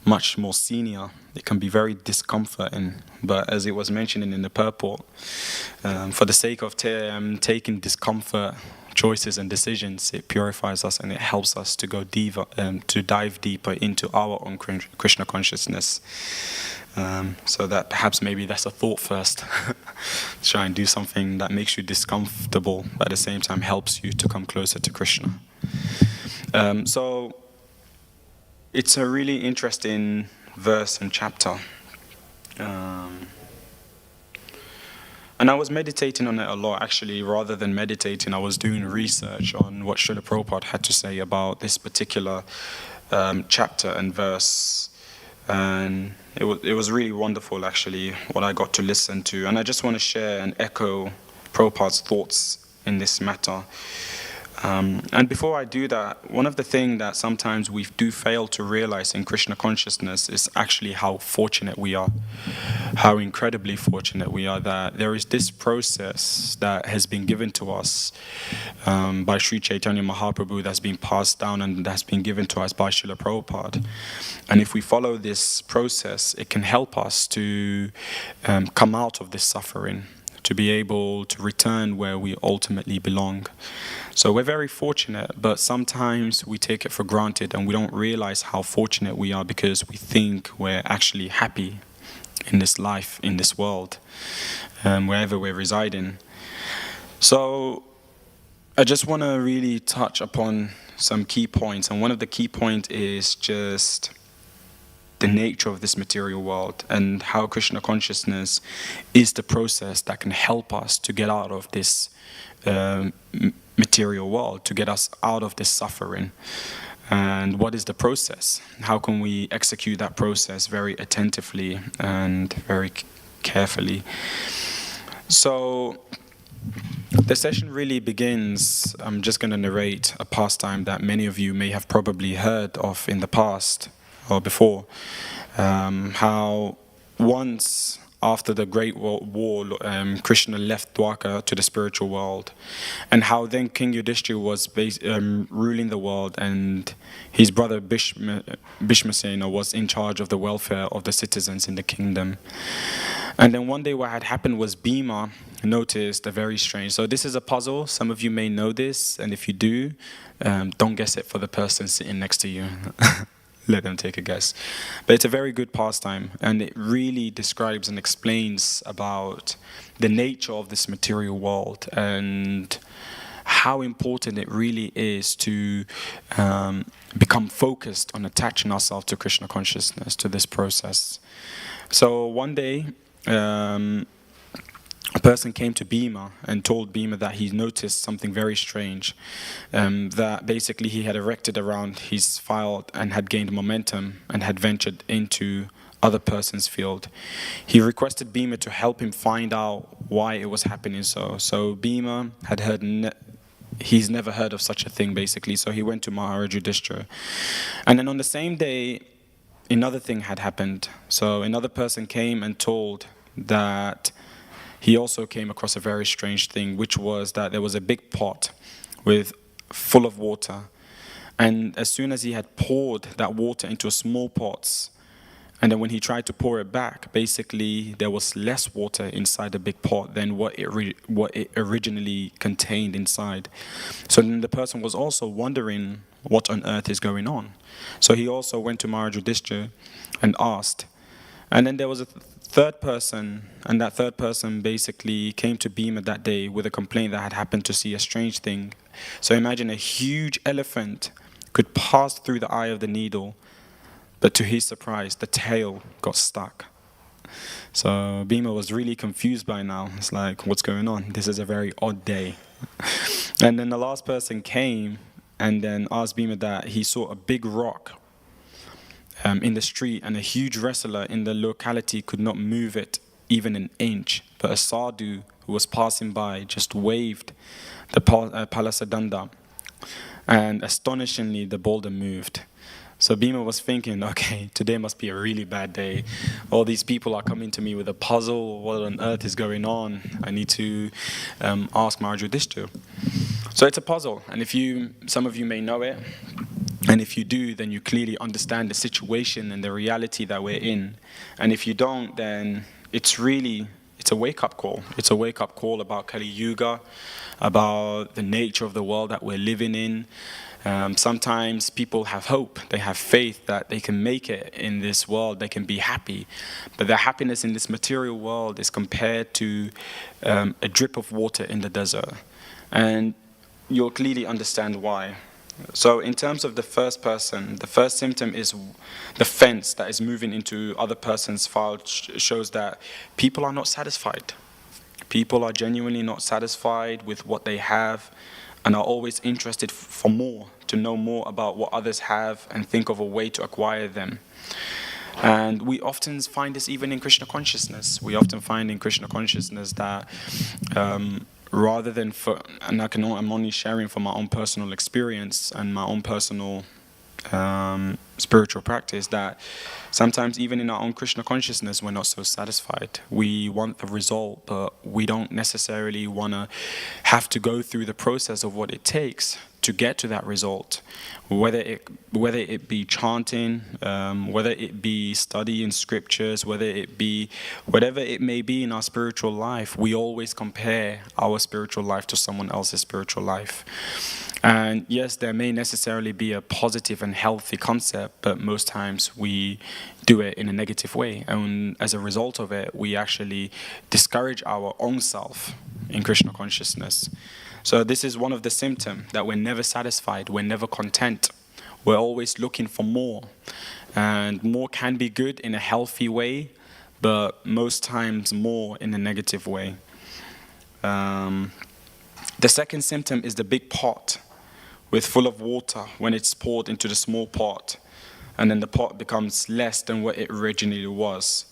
much more senior, it can be very discomforting. But as it was mentioned in the purport, for the sake of taking discomfort, choices and decisions, it purifies us and it helps us to go deeper, to dive deeper into our own Krishna consciousness. So that perhaps maybe that's a thought first. Try and do something that makes you discomfortable, but at the same time helps you to come closer to Krishna. So it's a really interesting verse and chapter. And I was meditating on it a lot, actually. Rather than meditating, I was doing research on what Srila Prabhupada had to say about this particular chapter and verse. And it was really wonderful, actually, what I got to listen to. And I just want to share and echo Prabhupada's thoughts in this matter. And before I do that, one of the things that sometimes we do fail to realize in Krishna consciousness is actually how fortunate we are, how incredibly fortunate we are that there is this process that has been given to us by Sri Chaitanya Mahaprabhu, that's been passed down and that's been given to us by Srila Prabhupada. And if we follow this process, it can help us to come out of this suffering, to be able to return where we ultimately belong. So we're very fortunate, but sometimes we take it for granted and we don't realize how fortunate we are because we think we're actually happy in this life, in this world, wherever we're residing. So I just want to really touch upon some key points, and one of the key points is just the nature of this material world and how Krishna consciousness is the process that can help us to get out of this material world, to get us out of this suffering. And what is the process? How can we execute that process very attentively and very carefully? So the session really begins, I'm just going to narrate a pastime that many of you may have probably heard of in the past or before, how once after the Great War, Krishna left Dwarka to the spiritual world, and how then King Yudhishthira was ruling the world, and his brother Bhishmasena was in charge of the welfare of the citizens in the kingdom. And then one day what had happened was Bhima noticed a very strange... So this is a puzzle. Some of you may know this, and if you do, don't guess it for the person sitting next to you. Let them take a guess. But it's a very good pastime, and it really describes and explains about the nature of this material world and how important it really is to become focused on attaching ourselves to Krishna consciousness, to this process. So one day, a person came to Bhima and told Bhima that he noticed something very strange, that basically he had erected around his field and had gained momentum and had ventured into other person's field. He requested Bhima to help him find out why it was happening so. So Bhima had heard, he's never heard of such a thing basically, so he went to Maharaj Yudhishthira. And then on the same day, another thing had happened. So another person came and told that he also came across a very strange thing, which was that there was a big pot full of water. And as soon as he had poured that water into a small pot, and then when he tried to pour it back, basically there was less water inside the big pot than what it originally contained inside. So then the person was also wondering what on earth is going on. So he also went to Maharaj Yudhishthira and asked. And then there was a third person, and that third person basically came to Bhima that day with a complaint that had happened to see a strange thing. So imagine a huge elephant could pass through the eye of the needle, but to his surprise, the tail got stuck. So Bhima was really confused by now. It's like, what's going on? This is a very odd day. And then the last person came and then asked Bhima that he saw a big rock in the street, and a huge wrestler in the locality could not move it even an inch. But a sadhu who was passing by just waved the palasadanda, and astonishingly the boulder moved. So Bhima was thinking, okay, today must be a really bad day. All these people are coming to me with a puzzle. What on earth is going on? I need to ask Maharaj Yudhishthira. So it's a puzzle, and some of you may know it, and if you do, then you clearly understand the situation and the reality that we're in. And if you don't, then it's a wake-up call. It's a wake-up call about Kali Yuga, about the nature of the world that we're living in. Sometimes people have hope, they have faith that they can make it in this world, they can be happy. But their happiness in this material world is compared to a drip of water in the desert. And you'll clearly understand why. So in terms of the first person, the first symptom is the fence that is moving into other person's file shows that people are not satisfied. People are genuinely not satisfied with what they have and are always interested for more, to know more about what others have and think of a way to acquire them. And we often find this even in Krishna consciousness. We often find in Krishna consciousness that rather than I'm only sharing from my own personal experience and my own personal spiritual practice, that sometimes even in our own Krishna consciousness we're not so satisfied. We want the result, but we don't necessarily want to have to go through the process of what it takes to get to that result, whether it be chanting, whether it be studying scriptures, whatever it may be in our spiritual life. We always compare our spiritual life to someone else's spiritual life. And yes, there may necessarily be a positive and healthy concept, but most times we do it in a negative way. And as a result of it, we actually discourage our own self in Krishna consciousness. So this is one of the symptoms, that we're never satisfied, we're never content. We're always looking for more. And more can be good in a healthy way, but most times more in a negative way. The second symptom is the big pot full of water when it's poured into the small pot, and then the pot becomes less than what it originally was.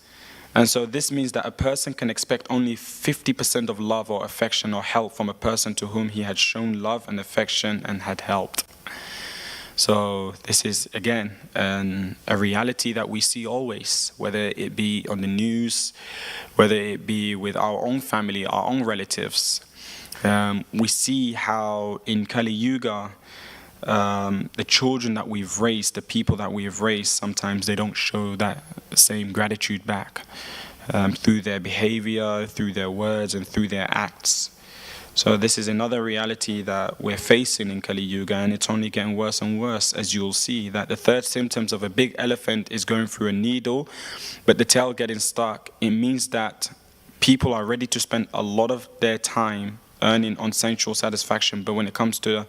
And so this means that a person can expect only 50% of love or affection or help from a person to whom he had shown love and affection and had helped. So this is, again, a reality that we see always, whether it be on the news, whether it be with our own family, our own relatives. We see how in Kali Yuga, the children that we've raised, the people that we have raised, sometimes they don't show that same gratitude back through their behavior, through their words, and through their acts. So this is another reality that we're facing in Kali Yuga, and it's only getting worse and worse, as you'll see, that the third symptoms of a big elephant is going through a needle, but the tail getting stuck. It means that people are ready to spend a lot of their time earning on sensual satisfaction, but when it comes to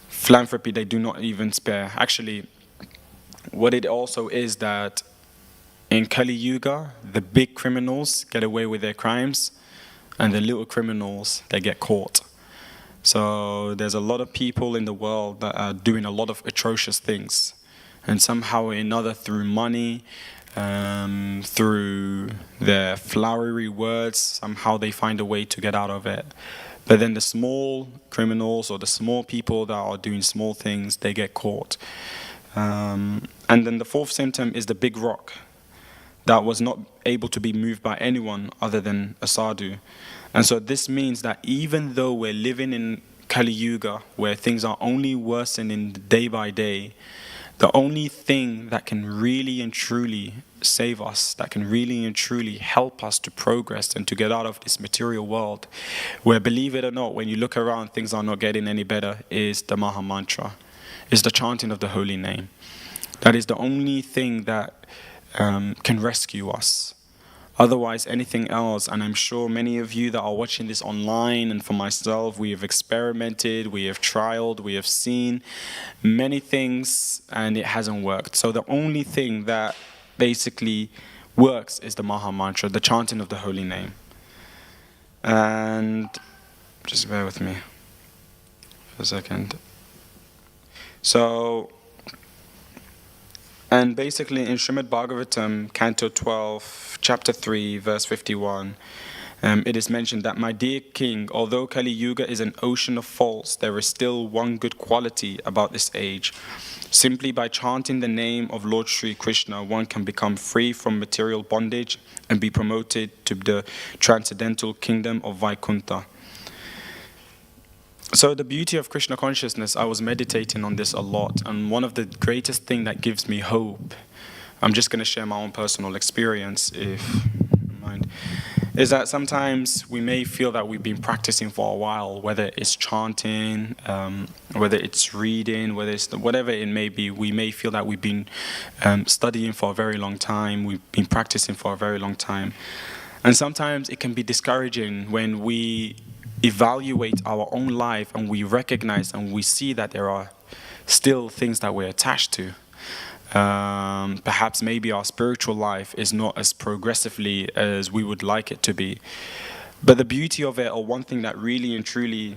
philanthropy, they do not even spare. Actually, what it also is that in Kali Yuga, the big criminals get away with their crimes, and the little criminals, they get caught. So there's a lot of people in the world that are doing a lot of atrocious things, and somehow or another, through money, through their flowery words, somehow they find a way to get out of it. But then the small criminals or the small people that are doing small things, they get caught. And then the fourth symptom is the big rock that was not able to be moved by anyone other than a sadhu. And so this means that even though we're living in Kali Yuga, where things are only worsening day by day, the only thing that can really and truly save us, that can really and truly help us to progress and to get out of this material world, where, believe it or not, when you look around, things are not getting any better, is the Maha Mantra, is the chanting of the holy name. That is the only thing that can rescue us. Otherwise, anything else, and I'm sure many of you that are watching this online, and for myself, we have experimented, we have trialed, we have seen many things, and it hasn't worked. So the only thing that basically works is the Maha Mantra, the chanting of the holy name. And just bear with me for a second. So, and basically in Srimad Bhagavatam, Canto 12, Chapter 3, Verse 51, it is mentioned that, my dear king, although Kali Yuga is an ocean of faults, there is still one good quality about this age. Simply by chanting the name of Lord Sri Krishna, one can become free from material bondage and be promoted to the transcendental kingdom of Vaikuntha. So the beauty of Krishna consciousness, I was meditating on this a lot, and one of the greatest thing that gives me hope, I'm just going to share my own personal experience, if you don't mind, is that sometimes we may feel that we've been practicing for a while, whether it's chanting, whether it's reading, whether it's whatever it may be. We may feel that we've been studying for a very long time, we've been practicing for a very long time. And sometimes it can be discouraging when we evaluate our own life and we recognize and we see that there are still things that we're attached to. Perhaps maybe our spiritual life is not as progressively as we would like it to be. But the beauty of it, or one thing that really and truly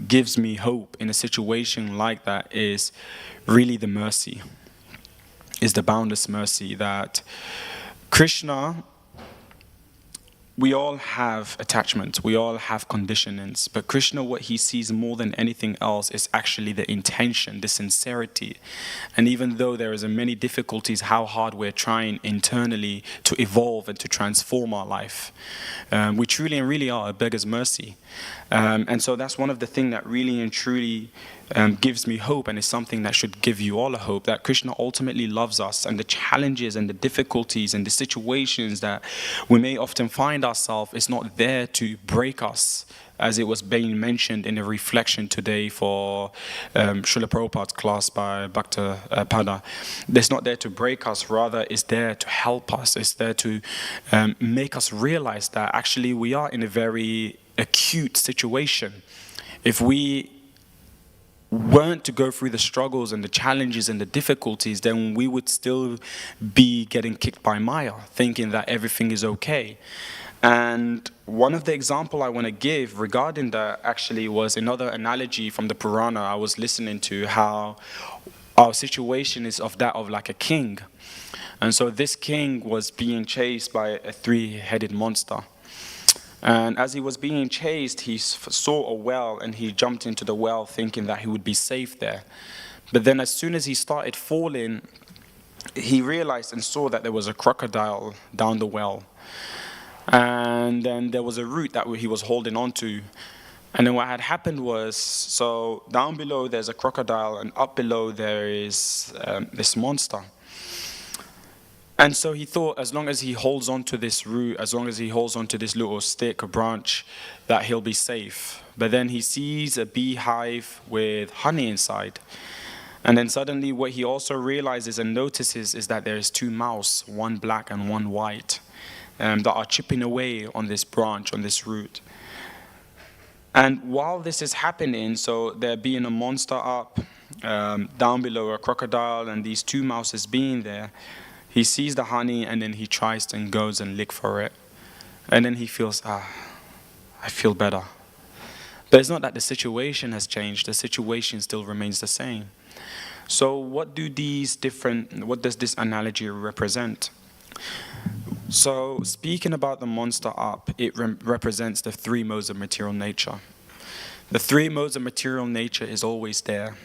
gives me hope in a situation like that, is really the mercy, is the boundless mercy that Krishna, we all have attachments, we all have conditionings, but Krishna, what he sees more than anything else is actually the intention, the sincerity. And even though there is many difficulties, how hard we're trying internally to evolve and to transform our life, we truly and really are a beggar's mercy. And so that's one of the things that really and truly gives me hope, and is something that should give you all a hope, that Krishna ultimately loves us, and the challenges and the difficulties and the situations that we may often find ourselves is not there to break us, as it was being mentioned in a reflection today for Srila Prabhupada's class by Bhaktivedanta. It's not there to break us, rather it's there to help us. It's there to make us realize that actually we are in a very acute situation. If we weren't to go through the struggles and the challenges and the difficulties, then we would still be getting kicked by Maya, thinking that everything is okay. And one of the example I want to give regarding that actually was another analogy from the Purana I was listening to, how our situation is of that of like a king. And so this king was being chased by a three-headed monster. And as he was being chased, he saw a well, and he jumped into the well thinking that he would be safe there. But then as soon as he started falling, he realized and saw that there was a crocodile down the well. And then there was a root that he was holding on to. And then what had happened was, so down below there's a crocodile, and up below there is this monster. And so he thought, as long as he holds on to this root, as long as he holds on to this little stick or branch, that he'll be safe. But then he sees a beehive with honey inside. And then suddenly what he also realizes and notices is that there's two mouse, one black and one white, that are chipping away on this branch, on this root. And while this is happening, so there being a monster up, down below a crocodile, and these two mouses being there, he sees the honey, and then he tries and goes and lick for it. And then he feels, I feel better. But it's not that the situation has changed. The situation still remains the same. So what does this analogy represent? So speaking about the monster up, it represents the three modes of material nature. The three modes of material nature is always there.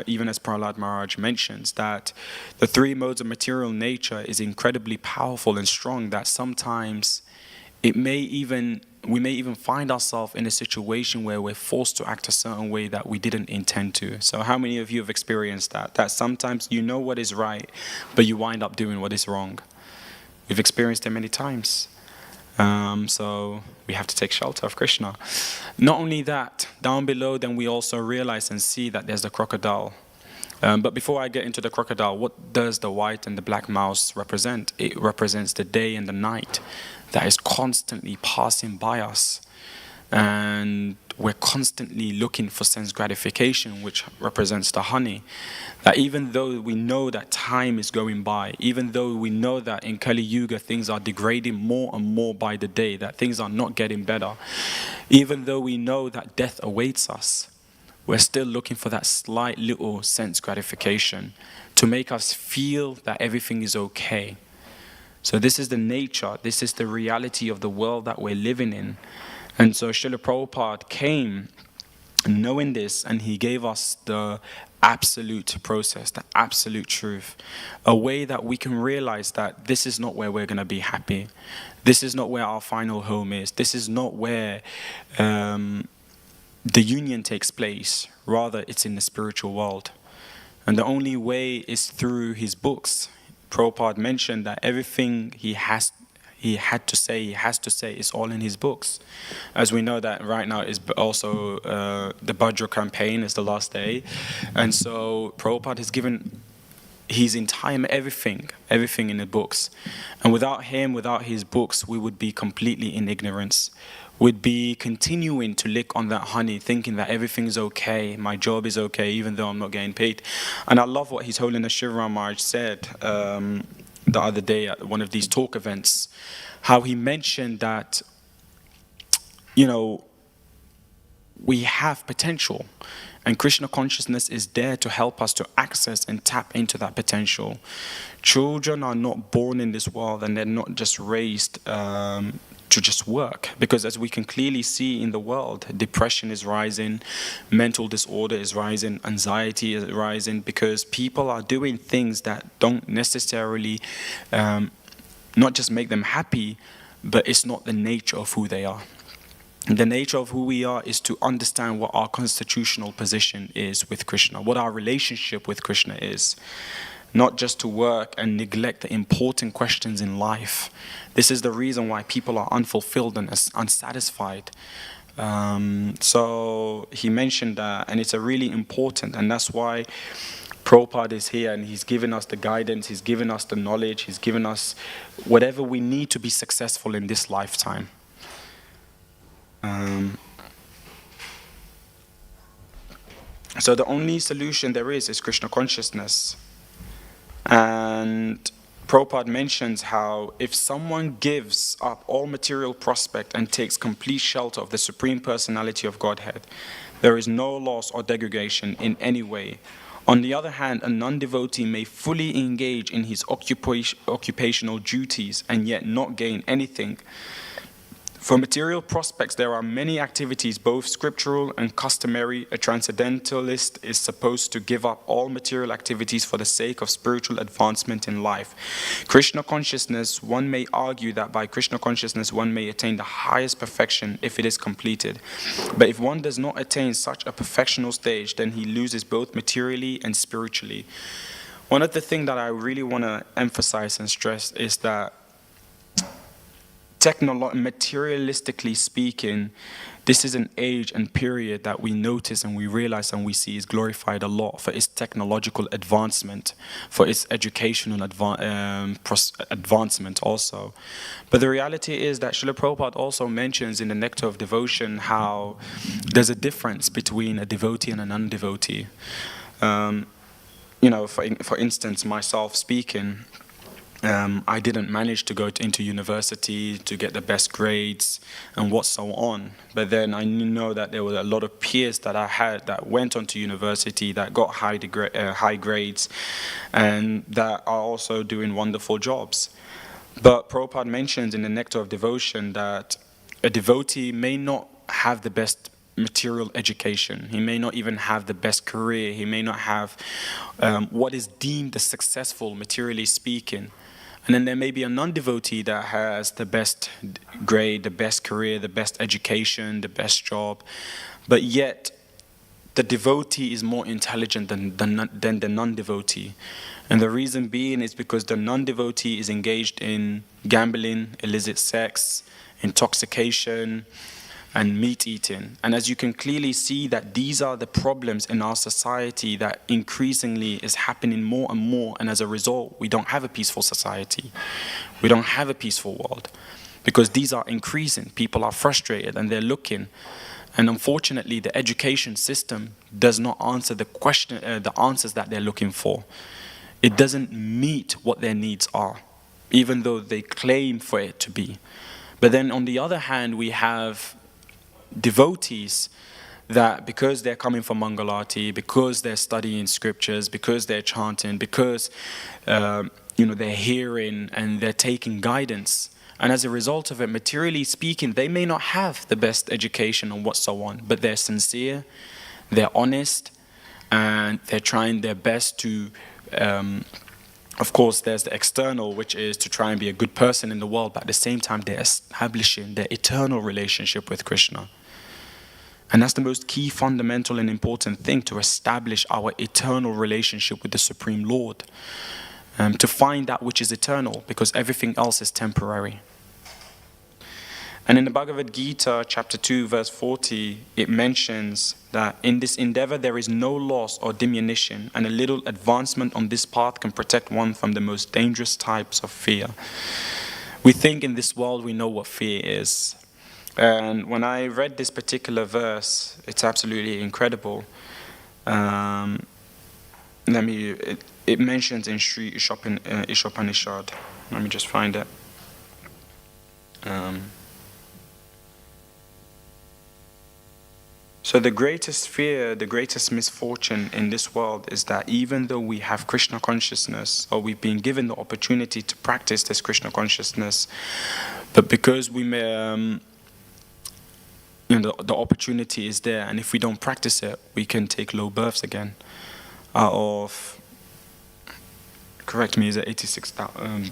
Even as Prahlad Maharaj mentions, that the three modes of material nature is incredibly powerful and strong, that sometimes we may even find ourselves in a situation where we're forced to act a certain way that we didn't intend to. So how many of you have experienced that? That sometimes you know what is right, but you wind up doing what is wrong. We've experienced it many times. So we have to take shelter of Krishna. Not only that, down below then we also realize and see that there's the crocodile. But before I get into the crocodile, what does the white and the black mouse represent? It represents the day and the night that is constantly passing by us. And we're constantly looking for sense gratification, which represents the honey. That even though we know that time is going by, even though we know that in Kali Yuga things are degrading more and more by the day, that things are not getting better, even though we know that death awaits us, we're still looking for that slight little sense gratification to make us feel that everything is okay. So this is the nature, this is the reality of the world that we're living in. And so Srila Prabhupada came knowing this, and he gave us the absolute process, the absolute truth, a way that we can realize that this is not where we're going to be happy. This is not where our final home is. This is not where the union takes place. Rather, it's in the spiritual world. And the only way is through his books. Prabhupada mentioned that everything he has to say is all in his books. As we know that right now is also the Bhadra campaign is the last day. And so Prabhupada has given his entire everything in the books. And without him, without his books, we would be completely in ignorance. We'd be continuing to lick on that honey, thinking that everything's okay, my job is okay, even though I'm not getting paid. And I love what His Holiness Shivaram Maharaj said the other day at one of these talk events, how he mentioned that, we have potential, and Krishna consciousness is there to help us to access and tap into that potential. Children are not born in this world, and they're not just raised to just work, because as we can clearly see in the world, depression is rising, mental disorder is rising, anxiety is rising, because people are doing things that don't necessarily not just make them happy, but it's not the nature of who they are. The nature of who we are is to understand what our constitutional position is with Krishna, what our relationship with Krishna is. Not just to work and neglect the important questions in life. This is the reason why people are unfulfilled and unsatisfied. So he mentioned that, and it's a really important, and that's why Prabhupada is here, and he's given us the guidance, he's given us the knowledge, he's given us whatever we need to be successful in this lifetime. So the only solution there is Krishna consciousness. And Prabhupada mentions how if someone gives up all material prospect and takes complete shelter of the Supreme Personality of Godhead, there is no loss or degradation in any way. On the other hand, a non-devotee may fully engage in his occupational duties and yet not gain anything. For material prospects, there are many activities, both scriptural and customary. A transcendentalist is supposed to give up all material activities for the sake of spiritual advancement in life. Krishna consciousness, one may argue that by Krishna consciousness one may attain the highest perfection if it is completed. But if one does not attain such a perfectional stage, then he loses both materially and spiritually. One of the things that I really want to emphasize and stress is that materialistically speaking, this is an age and period that we notice and we realize and we see is glorified a lot for its technological advancement, for its educational advancement also. But the reality is that Srila Prabhupada also mentions in the Nectar of Devotion how there's a difference between a devotee and a non-devotee. For instance, myself speaking, I didn't manage to go into university to get the best grades and what so on. But then I know that there were a lot of peers that I had that went on to university that got high grades and that are also doing wonderful jobs. But Prabhupada mentions in the Nectar of Devotion that a devotee may not have the best material education. He may not even have the best career. He may not have what is deemed the successful, materially speaking. And then there may be a non-devotee that has the best grade, the best career, the best education, the best job. But yet, the devotee is more intelligent than the non-devotee. And the reason being is because the non-devotee is engaged in gambling, illicit sex, intoxication, and meat eating. And as you can clearly see that these are the problems in our society that increasingly is happening more and more, and as a result we don't have a peaceful society. We don't have a peaceful world because these are increasing. People are frustrated and they're looking, and unfortunately the education system does not answer the answers that they're looking for. It doesn't meet what their needs are, even though they claim for it to be. But then on the other hand, we have devotees that because they're coming from Mangalarti, because they're studying scriptures, because they're chanting, because they're hearing and they're taking guidance, and as a result of it, materially speaking, they may not have the best education and what so on, but they're sincere, they're honest, and they're trying their best to of course, there's the external, which is to try and be a good person in the world, but at the same time, they're establishing their eternal relationship with Krishna. And that's the most key, fundamental, and important thing, to establish our eternal relationship with the Supreme Lord. To find that which is eternal, because everything else is temporary. And in the Bhagavad Gita, chapter 2, verse 40, it mentions that in this endeavor there is no loss or diminution, and a little advancement on this path can protect one from the most dangerous types of fear. We think in this world we know what fear is. And when I read this particular verse, it's absolutely incredible. It mentions in Sri Ishopanishad. Let me just find it. So the greatest fear, the greatest misfortune in this world is that even though we have Krishna consciousness, or we've been given the opportunity to practice this Krishna consciousness, but because we may, the opportunity is there, and if we don't practice it, we can take low births again. Out of, correct me, is it 86,000?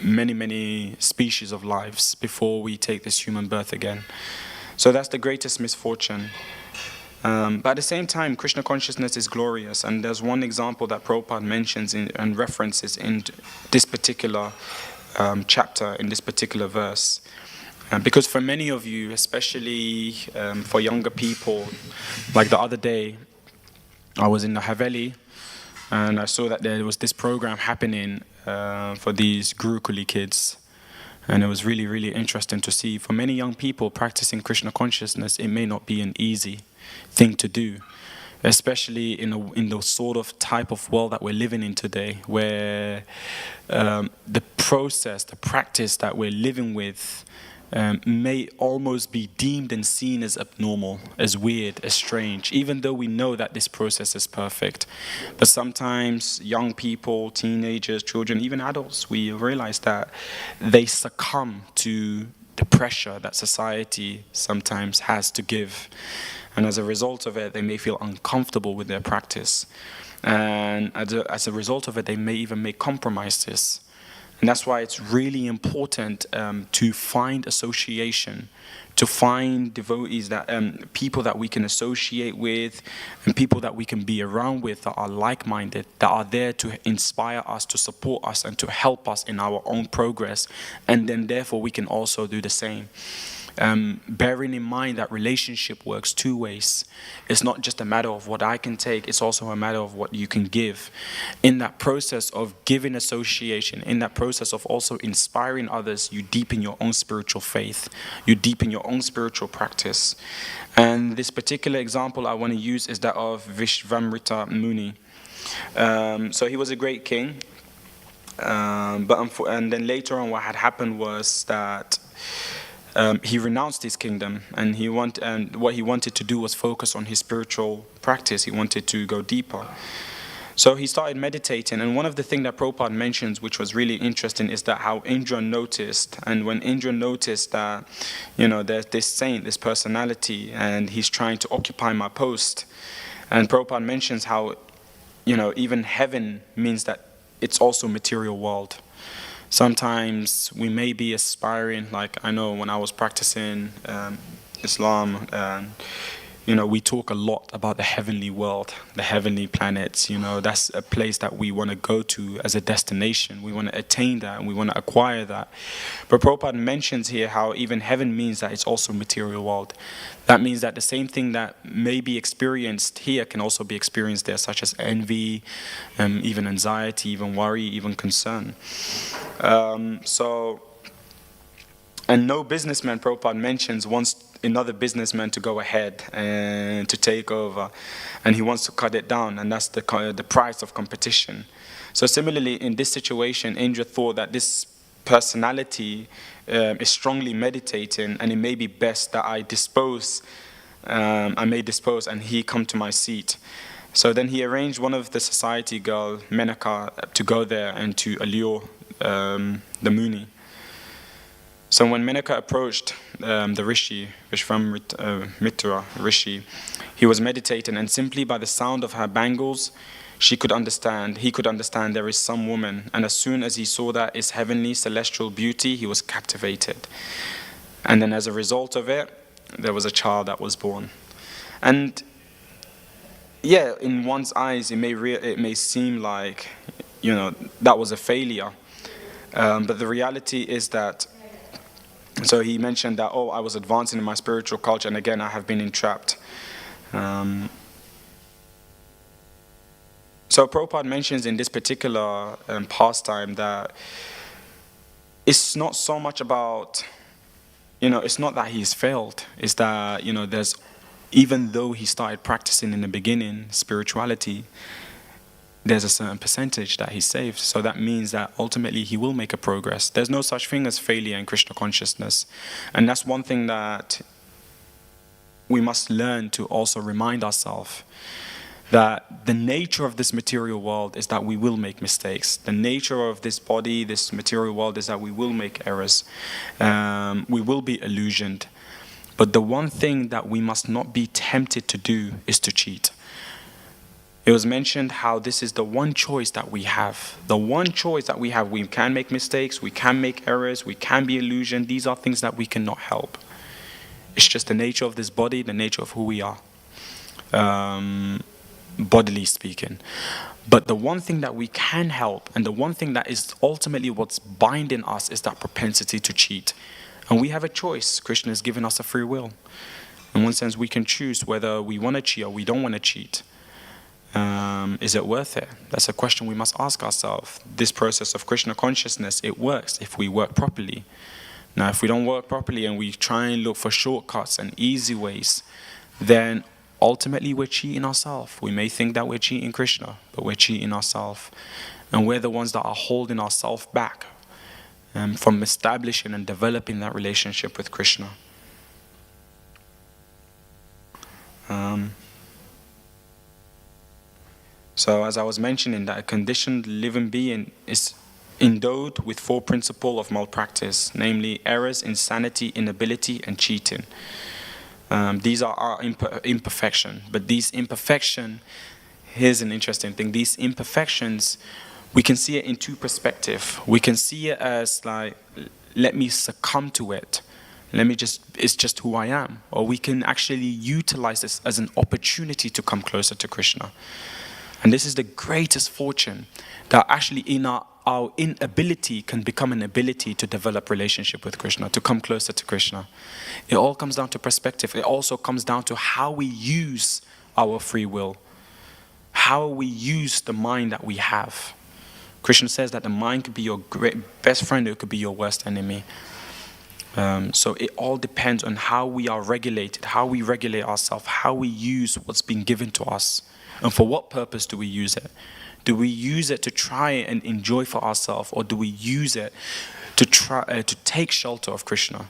Many species of lives before we take this human birth again. So that's the greatest misfortune. But at the same time, Krishna consciousness is glorious, and there's one example that Prabhupada mentions and references in this particular chapter, in this particular verse. Because for many of you, especially for younger people, like the other day, I was in the Haveli, and I saw that there was this program happening for these Gurukuli kids. And it was really, really interesting to see. For many young people practicing Krishna consciousness, it may not be an easy thing to do, especially in the sort of type of world that we're living in today, where the process, the practice that we're living with may almost be deemed and seen as abnormal, as weird, as strange, even though we know that this process is perfect. But sometimes young people, teenagers, children, even adults, we realize that they succumb to the pressure that society sometimes has to give. And as a result of it, they may feel uncomfortable with their practice. And as a result of it, they may even make compromises. And that's why it's really important to find association, to find devotees, that people that we can associate with, and people that we can be around with that are like-minded, that are there to inspire us, to support us, and to help us in our own progress. And then therefore we can also do the same. Bearing in mind that relationship works two ways. It's not just a matter of what I can take, it's also a matter of what you can give. In that process of giving association, in that process of also inspiring others, you deepen your own spiritual faith, you deepen your own spiritual practice. And this particular example I want to use is that of Vishvamrita Muni. So he was a great king, and then later on what had happened was that he renounced his kingdom, and what he wanted to do was focus on his spiritual practice. He wanted to go deeper. So he started meditating, and one of the things that Prabhupada mentions, which was really interesting, is that how Indra noticed, and when Indra noticed that, there's this saint, this personality, and he's trying to occupy my post, and Prabhupada mentions how, even heaven means that it's also material world. Sometimes we may be aspiring, like I know when I was practicing Islam, we talk a lot about the heavenly world, the heavenly planets. That's a place that we want to go to as a destination. We want to attain that and we want to acquire that. But Prabhupada mentions here how even heaven means that it's also material world. That means that the same thing that may be experienced here can also be experienced there, such as envy, even anxiety, even worry, even concern. And no businessman, Prabhupada mentions, wants another businessman to go ahead and to take over, and he wants to cut it down, and that's the price of competition. So similarly, in this situation, Indra thought that this personality is strongly meditating, and it may be best that I dispose I made this pose and he come to my seat. So then he arranged one of the society girl, Menaka, to go there and to allure the Muni. So when Menaka approached the Rishi, Vishvamitra Rishi, he was meditating, and simply by the sound of her bangles, he could understand there is some woman. And as soon as he saw that its heavenly celestial beauty, he was captivated. And then as a result of it, there was a child that was born. And yeah, in one's eyes, it may seem like, that was a failure. But the reality is that, so he mentioned that, I was advancing in my spiritual culture, and again, I have been entrapped. So Prabhupada mentions in this particular pastime that it's not so much about, it's not that he's failed. It's that, even though he started practicing in the beginning spirituality, there's a certain percentage that he saved. So that means that ultimately he will make a progress. There's no such thing as failure in Krishna consciousness. And that's one thing that we must learn to also remind ourselves, that the nature of this material world is that we will make mistakes. The nature of this body, this material world, is that we will make errors. We will be illusioned. But the one thing that we must not be tempted to do is to cheat. It was mentioned how this is the one choice that we have. The one choice that we have. We can make mistakes, we can make errors, we can be illusioned. These are things that we cannot help. It's just the nature of this body, the nature of who we are. Bodily speaking. But the one thing that we can help, and the one thing that is ultimately what's binding us, is that propensity to cheat. And we have a choice. Krishna has given us a free will. In one sense, we can choose whether we want to cheat or we don't want to cheat. Is it worth it? That's a question we must ask ourselves. This process of Krishna consciousness, it works if we work properly. Now, if we don't work properly and we try and look for shortcuts and easy ways, then ultimately we're cheating ourselves. We may think that we're cheating Krishna, but we're cheating ourselves. And we're the ones that are holding ourselves back from establishing and developing that relationship with Krishna. So as I was mentioning, that a conditioned living being is endowed with 4 principles of malpractice, namely errors, insanity, inability, and cheating. These are our imperfection. But these imperfection, here's an interesting thing. These imperfections, we can see it in 2 perspectives. We can see it as like, let me succumb to it. It's just who I am. Or we can actually utilize this as an opportunity to come closer to Krishna. And this is the greatest fortune, that actually in our inability can become an ability to develop relationship with Krishna, to come closer to Krishna. It all comes down to perspective. It also comes down to how we use our free will, how we use the mind that we have. Krishna says that the mind could be your best friend, or it could be your worst enemy. So it all depends on how we are regulated, how we regulate ourselves, how we use what's been given to us. And for what purpose do we use it? Do we use it to try and enjoy for ourselves, or do we use it to try to take shelter of Krishna,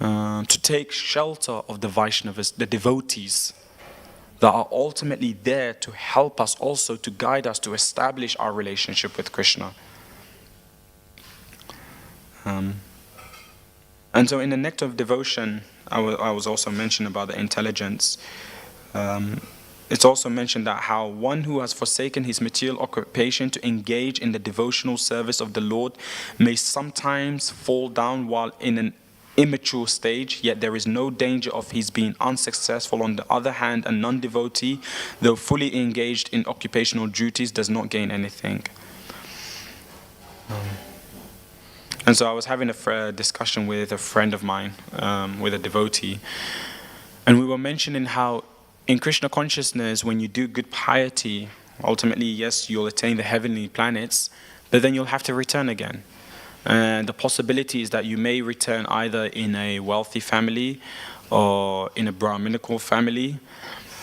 to take shelter of the Vaishnavas, the devotees that are ultimately there to help us, also to guide us to establish our relationship with Krishna? And so in the Nectar of Devotion, I was also mentioned about the intelligence. It's also mentioned that how one who has forsaken his material occupation to engage in the devotional service of the Lord may sometimes fall down while in an immature stage, yet there is no danger of his being unsuccessful. On the other hand, a non-devotee, though fully engaged in occupational duties, does not gain anything. And so I was having a discussion with a friend of mine, with a devotee, and we were mentioning how in Krishna consciousness, when you do good piety, ultimately, yes, you'll attain the heavenly planets, but then you'll have to return again. And the possibility is that you may return either in a wealthy family or in a Brahminical family.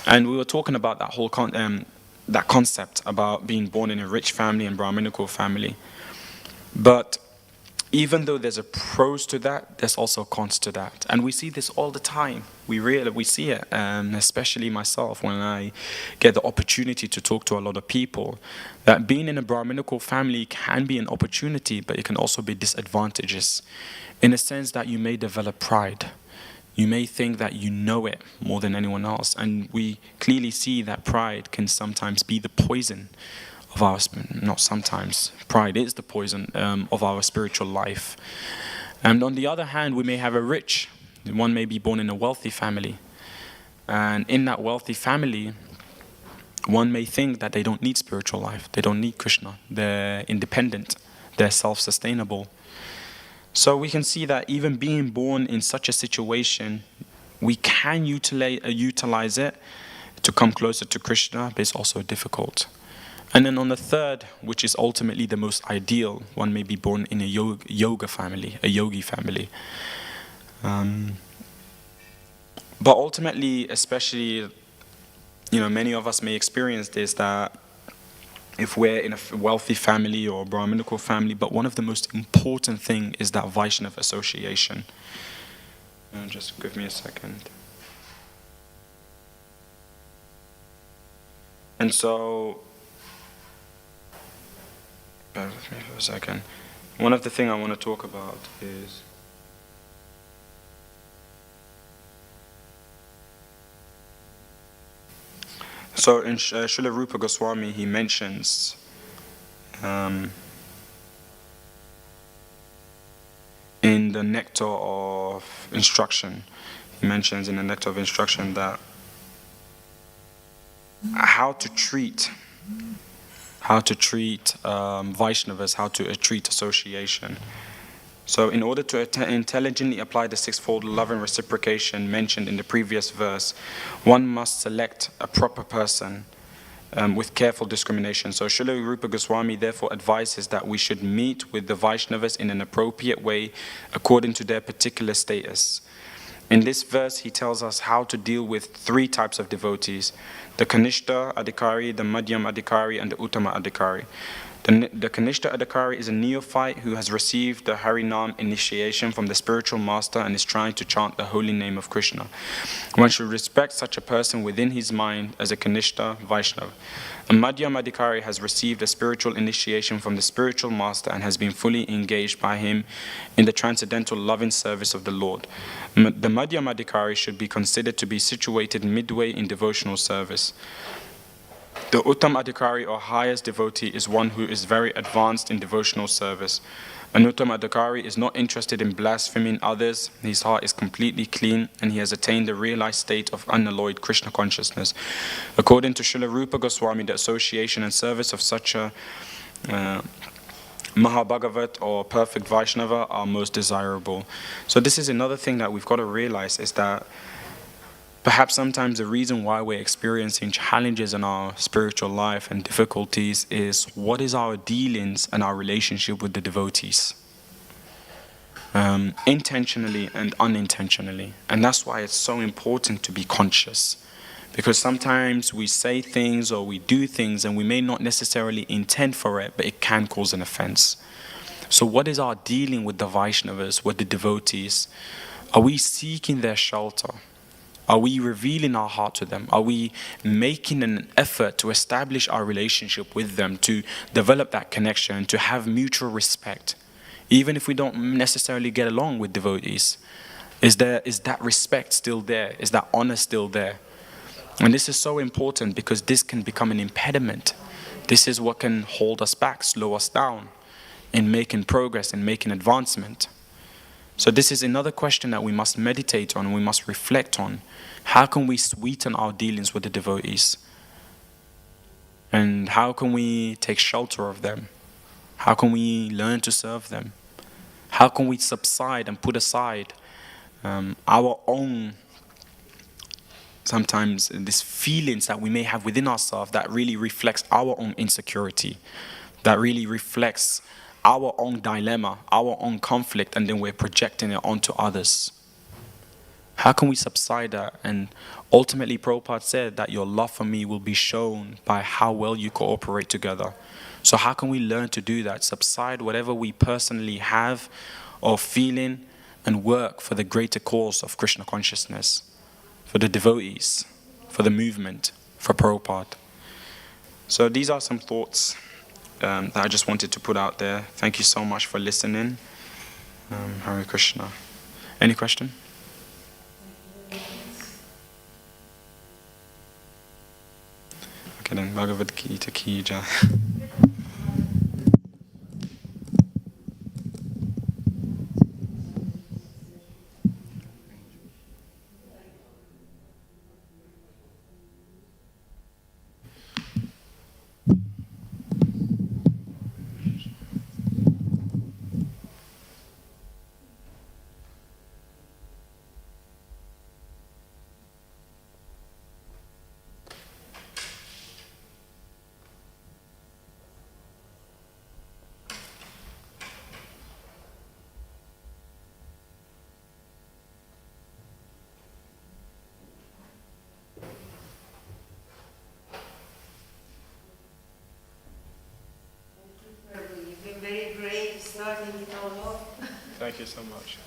And we were talking about that whole that concept about being born in a rich family and Brahminical family. But even though there's a pros to that, there's also cons to that. And we see this all the time. We see it, especially myself, when I get the opportunity to talk to a lot of people, that being in a Brahminical family can be an opportunity, but it can also be disadvantages, in a sense that you may develop pride. You may think that you know it more than anyone else. And we clearly see that pride can sometimes be the poison of our, not sometimes, pride is the poison of our spiritual life. And on the other hand, we may have a rich, one may be born in a wealthy family. And in that wealthy family, one may think that they don't need spiritual life, they don't need Krishna, they're independent, they're self-sustainable. So we can see that even being born in such a situation, we can utilize it to come closer to Krishna, but it's also difficult. And then on the third, which is ultimately the most ideal, one may be born in a yoga family, a yogi family. But ultimately, especially, many of us may experience this, that if we're in a wealthy family or Brahminical family, but one of the most important thing is that Vaishnav association. Just give me a second. And so, bear with me for a second. One of the things I want to talk about is so in Srila Rupa Goswami, he mentions in the Nectar of Instruction, that how to treat Vaishnavas, how to treat association. So in order to intelligently apply the sixfold love and reciprocation mentioned in the previous verse, one must select a proper person with careful discrimination. So Srila Rupa Goswami therefore advises that we should meet with the Vaishnavas in an appropriate way according to their particular status. In this verse, he tells us how to deal with three types of devotees: the Kanishta Adhikari, the Madhyam Adhikari, and the Uttama Adhikari. The Kanishta Adhikari is a neophyte who has received the Harinam initiation from the spiritual master and is trying to chant the holy name of Krishna. One should respect such a person within his mind as a Kanishta Vaishnava. A Madhyam Adhikari has received a spiritual initiation from the spiritual master and has been fully engaged by him in the transcendental loving service of the Lord. The Madhyam Adhikari should be considered to be situated midway in devotional service. The Uttam Adhikari, or highest devotee, is one who is very advanced in devotional service. An Uttam Adhikari is not interested in blaspheming others, his heart is completely clean, and he has attained the realized state of unalloyed Krishna consciousness. According to Srila Rupa Goswami, the association and service of such a Mahabhagavat or perfect Vaishnava are most desirable. So this is another thing that we've got to realize, is that perhaps sometimes the reason why we're experiencing challenges in our spiritual life and difficulties is what is our dealings and our relationship with the devotees, intentionally and unintentionally. And that's why it's so important to be conscious, because sometimes we say things or we do things and we may not necessarily intend for it, but it can cause an offense. So what is our dealing with the Vaishnavas, with the devotees? Are we seeking their shelter? Are we revealing our heart to them? Are we making an effort to establish our relationship with them, to develop that connection, to have mutual respect? Even if we don't necessarily get along with devotees, is that respect still there? Is that honor still there? And this is so important, because this can become an impediment. This is what can hold us back, slow us down in making progress, in making advancement. So this is another question that we must meditate on, we must reflect on. How can we sweeten our dealings with the devotees? And how can we take shelter of them? How can we learn to serve them? How can we subside and put aside our own, sometimes these feelings that we may have within ourselves that really reflects our own insecurity, that really reflects our own dilemma, our own conflict, and then we're projecting it onto others. How can we subside that? And ultimately, Prabhupada said that your love for me will be shown by how well you cooperate together. So how can we learn to do that? Subside whatever we personally have or feeling and work for the greater cause of Krishna consciousness, for the devotees, for the movement, for Prabhupada. So these are some thoughts that I just wanted to put out there. Thank you so much for listening. Hare Krishna. Any question? Okay then, Bhagavad Gita ki jai. You've been very brave starting it all off. Thank you so much.